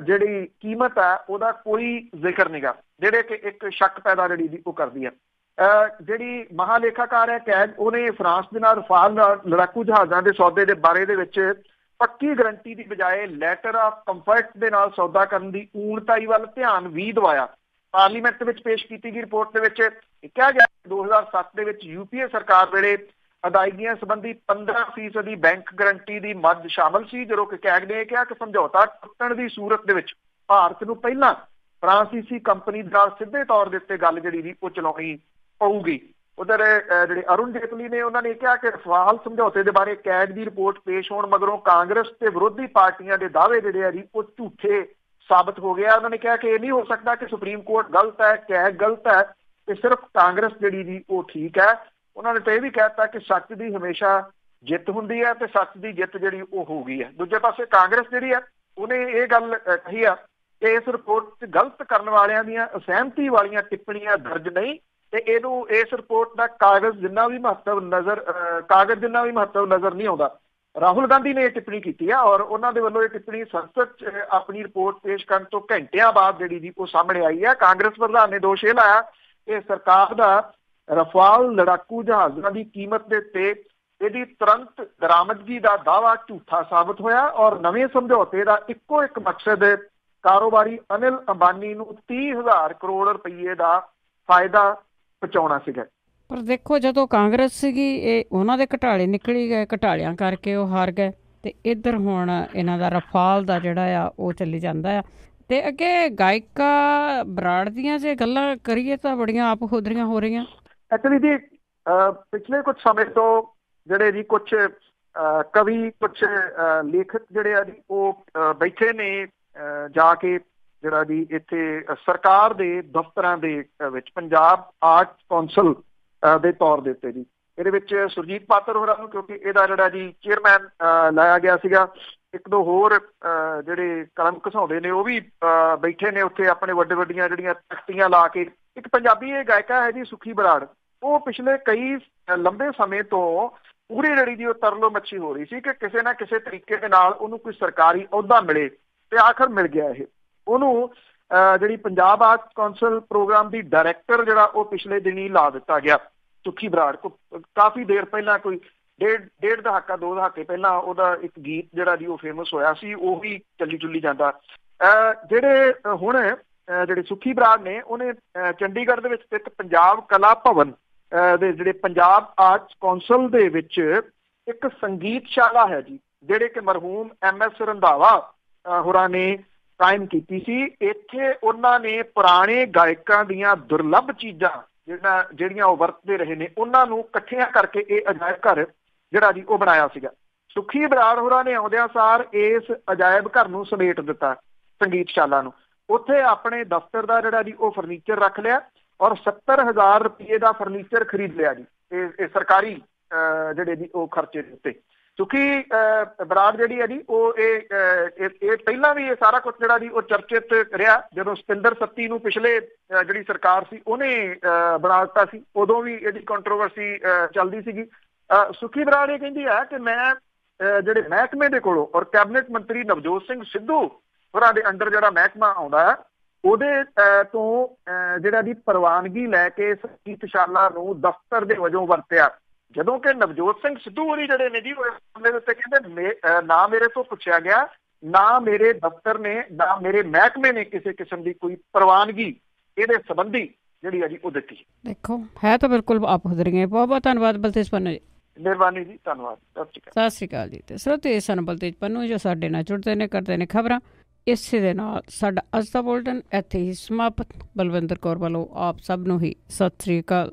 ਜਿਹੜੀ ਕੀਮਤ ਹੈ ਉਹਦਾ ਕੋਈ ਜ਼ਿਕਰ ਨਹੀਂਗਾ, ਜਿਹੜੇ ਕਿ ਇੱਕ ਸ਼ੱਕ ਪੈਦਾ ਜਿਹੜੀ ਜੀ ਉਹ ਕਰਦੀ ਹੈ। ਜਿਹੜੀ ਮਹਾਲੇਖਾਕਾਰ ਹੈ ਕੈਗ, ਉਹਨੇ ਫਰਾਂਸ ਦੇ ਨਾਲ ਰਫਾਲ ਲੜਾਕੂ ਜਹਾਜ਼ਾਂ ਦੇ ਸੌਦੇ ਦੇ ਬਾਰੇ ਦੇ ਵਿੱਚ ਪੱਕੀ ਗਰੰਟੀ ਦੀ ਬਜਾਏ ਲੈਟਰ ਆਫ ਕੰਫਰਟ ਦੇ ਨਾਲ ਸੌਦਾ ਕਰਨ ਦੀ ਊਣਤਾਈ ਵੱਲ ਧਿਆਨ ਵੀ ਦਿਵਾਇਆ। ਪਾਰਲੀਮੈਂਟ ਵਿੱਚ ਪੇਸ਼ ਕੀਤੀ ਗਈ ਰਿਪੋਰਟ ਦੇ ਵਿੱਚ ਕਿਹਾ ਗਿਆ 2007 ਦੇ ਵਿੱਚ UPA ਸਰਕਾਰ ਵੇਲੇ ਅਦਾਇਗੀਆਂ ਸੰਬੰਧੀ 15% ਬੈਂਕ ਗਰੰਟੀ ਦੀ ਮੱਦ ਸ਼ਾਮਲ ਸੀ, ਜਦੋਂ ਕਿ ਕੈਗ ਨੇ ਕਿਹਾ ਕਿ ਸਮਝੌਤਾ ਟੁੱਟਣ ਦੀ ਸੂਰਤ ਦੇ ਵਿੱਚ ਭਾਰਤ ਨੂੰ ਪਹਿਲਾਂ ਫਰਾਂਸੀਸੀ ਕੰਪਨੀ ਦੇ ਨਾਲ ਸਿੱਧੇ ਤੌਰ ਦੇ ਉੱਤੇ ਗੱਲ ਜਿਹੜੀ ਵੀ ਉਹ ਚਲਾਉਣੀ ਪਊਗੀ। ਉਧਰ ਜਿਹੜੇ ਅਰੁਣ ਜੇਤਲੀ ਨੇ ਉਹਨਾਂ ਨੇ ਕਿਹਾ ਕਿ ਰਫਾਲ ਸਮਝੌਤੇ ਦੇ ਬਾਰੇ ਕੈਗ ਦੀ ਰਿਪੋਰਟ ਪੇਸ਼ ਹੋਣ ਮਗਰੋਂ ਕਾਂਗਰਸ ਤੇ ਵਿਰੋਧੀ ਪਾਰਟੀਆਂ ਦੇ ਦਾਅਵੇ ਜਿਹੜੇ ਆ ਜੀ ਉਹ ਝੂਠੇ ਸਾਬਤ ਹੋ ਗਿਆ। ਉਹਨਾਂ ਨੇ ਕਿਹਾ ਕਿ ਇਹ ਨਹੀਂ ਹੋ ਸਕਦਾ ਕਿ ਸੁਪਰੀਮ ਕੋਰਟ ਗਲਤ ਹੈ, ਕੈਗ ਗਲਤ ਹੈ ਤੇ ਸਿਰਫ ਕਾਂਗਰਸ ਜਿਹੜੀ ਜੀ ਉਹ ਠੀਕ ਹੈ। ਉਹਨਾਂ ਨੇ ਤਾਂ ਇਹ ਵੀ ਕਹਿ ਦਿੱਤਾ ਕਿ ਸੱਚ ਦੀ ਹਮੇਸ਼ਾ ਜਿੱਤ ਹੁੰਦੀ ਹੈ ਤੇ ਸੱਚ ਦੀ ਜਿੱਤ ਜਿਹੜੀ ਉਹ ਹੋ ਗਈ ਹੈ। ਦੂਜੇ ਪਾਸੇ ਕਾਂਗਰਸ ਜਿਹੜੀ ਹੈ ਉਹਨੇ ਇਹ ਗੱਲ ਕਹੀ ਆ ਕਿ ਇਸ ਰਿਪੋਰਟ 'ਚ ਗਲਤ ਕਰਨ ਵਾਲਿਆਂ ਦੀਆਂ ਅਸਹਿਮਤੀ ਵਾਲੀਆਂ ਟਿੱਪਣੀਆਂ ਦਰਜ ਨਹੀਂ ਤੇ ਇਹਨੂੰ ਇਸ ਰਿਪੋਰਟ ਦਾ ਕਾਗਜ਼ ਜਿੰਨਾ ਵੀ ਮਹੱਤਵ ਨਜ਼ਰ ਨਹੀਂ ਆਉਂਦਾ। ਰਾਹੁਲ ਗਾਂਧੀ ਨੇ ਇਹ ਟਿੱਪਣੀ ਕੀਤੀ ਆ ਔਰ ਉਹਨਾਂ ਦੇ ਵੱਲੋਂ ਇਹ ਟਿੱਪਣੀ ਸੰਸਦ 'ਚ ਆਪਣੀ ਰਿਪੋਰਟ ਪੇਸ਼ ਕਰਨ ਤੋਂ ਘੰਟਿਆਂ ਬਾਅਦ ਜਿਹੜੀ ਜੀ ਉਹ ਸਾਹਮਣੇ ਆਈ ਹੈ। ਕਾਂਗਰਸ ਪ੍ਰਧਾਨ ਨੇ ਦੋਸ਼ ਇਹ ਲਾਇਆ ਕਿ ਸਰਕਾਰ ਦਾ ਰਫਾਲ ਲੜਾਕੂ ਜਹਾਜ਼ਾਂ ਦੀ ਕੀਮਤ ਦੇ ਉੱਤੇ ਇਹਦੀ ਤੁਰੰਤ ਬਰਾਮਦਗੀ ਦਾ ਦਾਅਵਾ ਝੂਠਾ ਸਾਬਤ ਹੋਇਆ ਔਰ ਨਵੇਂ ਸਮਝੌਤੇ ਦਾ ਇੱਕੋ ਇੱਕ ਮਕਸਦ ਕਾਰੋਬਾਰੀ ਅਨਿਲ ਅੰਬਾਨੀ ਨੂੰ 30,000 ਕਰੋੜ ਰੁਪਈਏ ਦਾ ਫਾਇਦਾ ਪਹੁੰਚਾਉਣਾ ਸੀਗਾ। ਪਰ ਦੇਖੋ ਜਦੋਂ ਕਾਂਗਰਸ ਸੀਗੀ ਇਹ ਉਹਨਾਂ ਦੇ ਘਟਾਲੇ ਨਿਕਲੀ ਗਏ, ਘਟਾਲਿਆਂ ਕਰਕੇ ਉਹ ਹਾਰ ਗਏ ਤੇ ਇੱਧਰ ਹੁਣ ਇਹਨਾਂ ਦਾ ਰਫਾਲ ਦਾ ਜਿਹੜਾ ਆ ਉਹ ਚੱਲੀ ਜਾਂਦਾ ਆ। ਤੇ ਅੱਗੇ ਗਾਇਕਾ ਬਰਾੜ ਦੀਆਂ ਜੇ ਗੱਲਾਂ ਕਰੀਏ ਤਾਂ ਬੜੀਆਂ ਆਪ ਖੁਦਰੀਆਂ ਹੋ ਰਹੀਆਂ। ਐਕਚੁਅਲੀ ਜੀ ਪਿਛਲੇ ਕੁਝ ਸਮੇਂ ਤੋਂ ਜਿਹੜੇ ਜੀ ਕੁਝ ਕਵੀ, ਕੁਝ ਲੇਖਕ ਜਿਹੜੇ ਆ ਜੀ ਉਹ ਬੈਠੇ ਨੇ ਜਾ ਕੇ ਜਿਹੜਾ ਜੀ ਇੱਥੇ ਸਰਕਾਰ ਦੇ ਦਫ਼ਤਰਾਂ ਦੇ ਵਿੱਚ ਪੰਜਾਬ ਆਰਟ ਕੌਂਸਲ ਦੇ ਤੌਰ ਦੇ ਉੱਤੇ ਜੀ ਇਹਦੇ ਵਿੱਚ ਸੁਰਜੀਤ ਪਾਤਰ ਹੋਰਾਂ ਨੂੰ, ਕਿਉਂਕਿ ਇਹਦਾ ਜਿਹੜਾ ਜੀ ਚੇਅਰਮੈਨ ਲਾਇਆ ਗਿਆ ਸੀਗਾ। ਇੱਕ ਦੋ ਹੋਰ ਜਿਹੜੇ ਕਲਮ ਘਸਾਉਂਦੇ ਨੇ ਉਹ ਵੀ ਬੈਠੇ ਨੇ ਉੱਥੇ ਆਪਣੇ ਵੱਡੀਆਂ ਜਿਹੜੀਆਂ ਤਖਤੀਆਂ ਲਾ ਕੇ। ਇੱਕ ਪੰਜਾਬੀ ਇਹ ਗਾਇਕਾ ਹੈ ਜੀ ਸੁੱਖੀ ਬਰਾੜ, ਉਹ ਪਿਛਲੇ ਕਈ ਲੰਬੇ ਸਮੇਂ ਤੋਂ ਪੂਰੀ ਜਿਹੜੀ ਦੀ ਉਹ ਤਰਲੋ ਮੱਛੀ ਹੋ ਰਹੀ ਸੀ ਕਿ ਕਿਸੇ ਨਾ ਕਿਸੇ ਤਰੀਕੇ ਦੇ ਨਾਲ ਉਹਨੂੰ ਕੋਈ ਸਰਕਾਰੀ ਅਹੁਦਾ ਮਿਲੇ, ਤੇ ਆਖਰ ਮਿਲ ਗਿਆ ਇਹ ਉਹਨੂੰ। ਜਿਹੜੀ ਪੰਜਾਬ ਆਰਟ ਕੌਂਸਲ ਪ੍ਰੋਗਰਾਮ ਦੀ ਡਾਇਰੈਕਟਰ ਜਿਹੜਾ ਉਹ ਪਿਛਲੇ ਦਿਨੀ ਲਾ ਦਿੱਤਾ ਗਿਆ ਸੁੱਖੀ ਬਰਾੜ ਕੋ। ਕਾਫੀ ਦੇਰ ਪਹਿਲਾਂ, ਕੋਈ ਡੇਢ ਦਹਾਕਾ 2 ਦਹਾਕੇ ਪਹਿਲਾਂ ਉਹਦਾ ਇੱਕ ਗੀਤ ਜਿਹੜਾ ਜੀ ਉਹ ਫੇਮਸ ਹੋਇਆ ਸੀ, ਉਹ ਵੀ ਚੱਲੀ ਚੁੱਲੀ ਜਾਂਦਾ। ਜਿਹੜੇ ਹੁਣ ਜਿਹੜੇ ਸੁੱਖੀ ਬਰਾੜ ਨੇ, ਉਹਨੇ ਚੰਡੀਗੜ੍ਹ ਦੇ ਵਿੱਚ ਇੱਕ ਪੰਜਾਬ ਕਲਾ ਭਵਨ ਦੇ ਜਿਹੜੇ ਪੰਜਾਬ ਆਰਟ ਕੌਂਸਲ ਦੇ ਵਿੱਚ ਇੱਕ ਸੰਗੀਤਸ਼ਾਲਾ ਹੈ ਜੀ, ਜਿਹੜੇ ਕਿ ਮਰਹੂਮ MS ਰੰਧਾਵਾ ਹੋਰਾਂ ਨੇ ਕਾਇਮ ਕੀਤੀ ਸੀ। ਇੱਥੇ ਉਹਨਾਂ ਨੇ ਪੁਰਾਣੇ ਗਾਇਕਾਂ ਦੀਆਂ ਦੁਰਲੱਭ ਚੀਜ਼ਾਂ ਜਿਹੜੀਆਂ ਉਹ ਵਰਤਦੇ ਰਹੇ ਨੇ, ਉਹਨਾਂ ਨੂੰ ਇਕੱਠੀਆਂ ਕਰਕੇ ਇਹ ਅਜਾਇਬ ਘਰ ਜਿਹੜਾ ਜੀ ਉਹ ਬਣਾਇਆ ਸੀਗਾ। ਸੁੱਖੀ ਬਰਾੜ ਹੋਰਾਂ ਨੇ ਆਉਂਦਿਆਂ ਸਾਰ ਇਸ ਅਜਾਇਬ ਘਰ ਨੂੰ ਸਮੇਟ ਦਿੱਤਾ, ਸੰਗੀਤਸ਼ਾਲਾ ਨੂੰ। ਉੱਥੇ ਆਪਣੇ ਦਫ਼ਤਰ ਦਾ ਜਿਹੜਾ ਜੀ ਉਹ ਫਰਨੀਚਰ ਰੱਖ ਲਿਆ ਔਰ 70,000 ਰੁਪਏ ਦਾ ਫਰਨੀਚਰ ਖਰੀਦ ਲਿਆ ਜੀ, ਇਹ ਸਰਕਾਰੀ ਜਿਹੜੇ ਜੀ ਉਹ ਖਰਚੇ ਦੇ ਉੱਤੇ। ਸੁੱਖੀ ਬਰਾੜ ਜਿਹੜੀ ਹੈ ਜੀ ਉਹ ਇਹ ਪਹਿਲਾਂ ਵੀ ਇਹ ਸਾਰਾ ਕੁਝ ਜਿਹੜਾ ਜੀ ਉਹ ਚਰਚਿਤ ਰਿਹਾ। ਜਦੋਂ ਸਤਿੰਦਰ ਸੱਤੀ ਨੂੰ ਪਿਛਲੇ ਜਿਹੜੀ ਸਰਕਾਰ ਸੀ ਉਹਨੇ ਬਣਾ ਦਿੱਤਾ ਸੀ, ਉਦੋਂ ਵੀ ਇਹਦੀ ਕੰਟਰੋਵਰਸੀ ਚੱਲਦੀ ਸੀਗੀ। ਸੁੱਖੀ ਬਰਾੜ ਇਹ ਕਹਿੰਦੀ ਹੈ ਕਿ ਮੈਂ ਜਿਹੜੇ ਮਹਿਕਮੇ ਦੇ ਕੋਲੋਂ ਔਰ ਕੈਬਨਿਟ ਮੰਤਰੀ ਨਵਜੋਤ ਸਿੰਘ ਸਿੱਧੂ ਹੋਰਾਂ ਦੇ ਅੰਡਰ ਜਿਹੜਾ ਮਹਿਕਮਾ ਆਉਂਦਾ ਹੈ ਉਹਦੇ ਤੋਂ ਜਿਹੜਾ ਦੀ ਪ੍ਰਵਾਨਗੀ ਲੈ ਕੇ ਸੰਗੀਤਸ਼ਾਲਾ ਨੂੰ ਦਫ਼ਤਰ ਦੇ ਵਜੋਂ ਵਰਤਿਆ। ਜਦੋਂ ਕਿ ਨਵਜੋਤ ਸਿੰਘ ਸਿੱਧੂ ਹੋਰੀ ਜਿਹੜੇ ਨੇ ਜੀ ਉਹ ਇਸ ਮਾਮਲੇ ਦੇ ਉੱਤੇ ਕਹਿੰਦੇ ਨਾ ਮੇਰੇ ਤੋਂ ਪੁੱਛਿਆ ਗਿਆ, ਨਾ ਮੇਰੇ ਦਫ਼ਤਰ ਨੇ, ਨਾ ਮੇਰੇ ਮਹਿਕਮੇ ਨੇ ਕਿਸੇ ਕਿਸਮ ਦੀ ਕੋਈ ਪ੍ਰਵਾਨਗੀ ਇਹਦੇ ਸੰਬੰਧੀ ਜਿਹੜੀ ਹੈ ਜੀ ਉਹ ਦਿੱਤੀ। ਦੇਖੋ ਹੈ ਤਾਂ ਬਿਲਕੁਲ ਆਪ ਖੁਦਰੀਆਂ। ਬਹੁਤ ਬਹੁਤ ਧੰਨਵਾਦ ਬਲਤੇਜ ਪੰਨੂ ਜੀ। ਮਿਹਰਬਾਨੀ ਜੀ, ਧੰਨਵਾਦ। ਸਤਿ ਸ਼੍ਰੀ ਅਕਾਲ ਜੀ। ਤੇ ਸਰੋਤੇ ਸਨ ਬਲਤੇਜ ਪੰਨੂ ਜੋ ਸਾਡੇ ਨਾਲ ਜੁੜਦੇ ਨੇ, ਕਰਦੇ ਨੇ ਖਬਰਾਂ। ਇਸੇ ਦੇ ਨਾਲ ਸਾਡਾ ਅੱਜ ਦਾ ਬੁਲਟਨ ਇੱਥੇ ਹੀ ਸਮਾਪਤ। ਬਲਵਿੰਦਰ ਕੌਰ ਵੱਲੋਂ ਆਪ ਸਭ ਨੂੰ ਹੀ ਸਤਿ ਸ਼੍ਰੀ ਅਕਾਲ।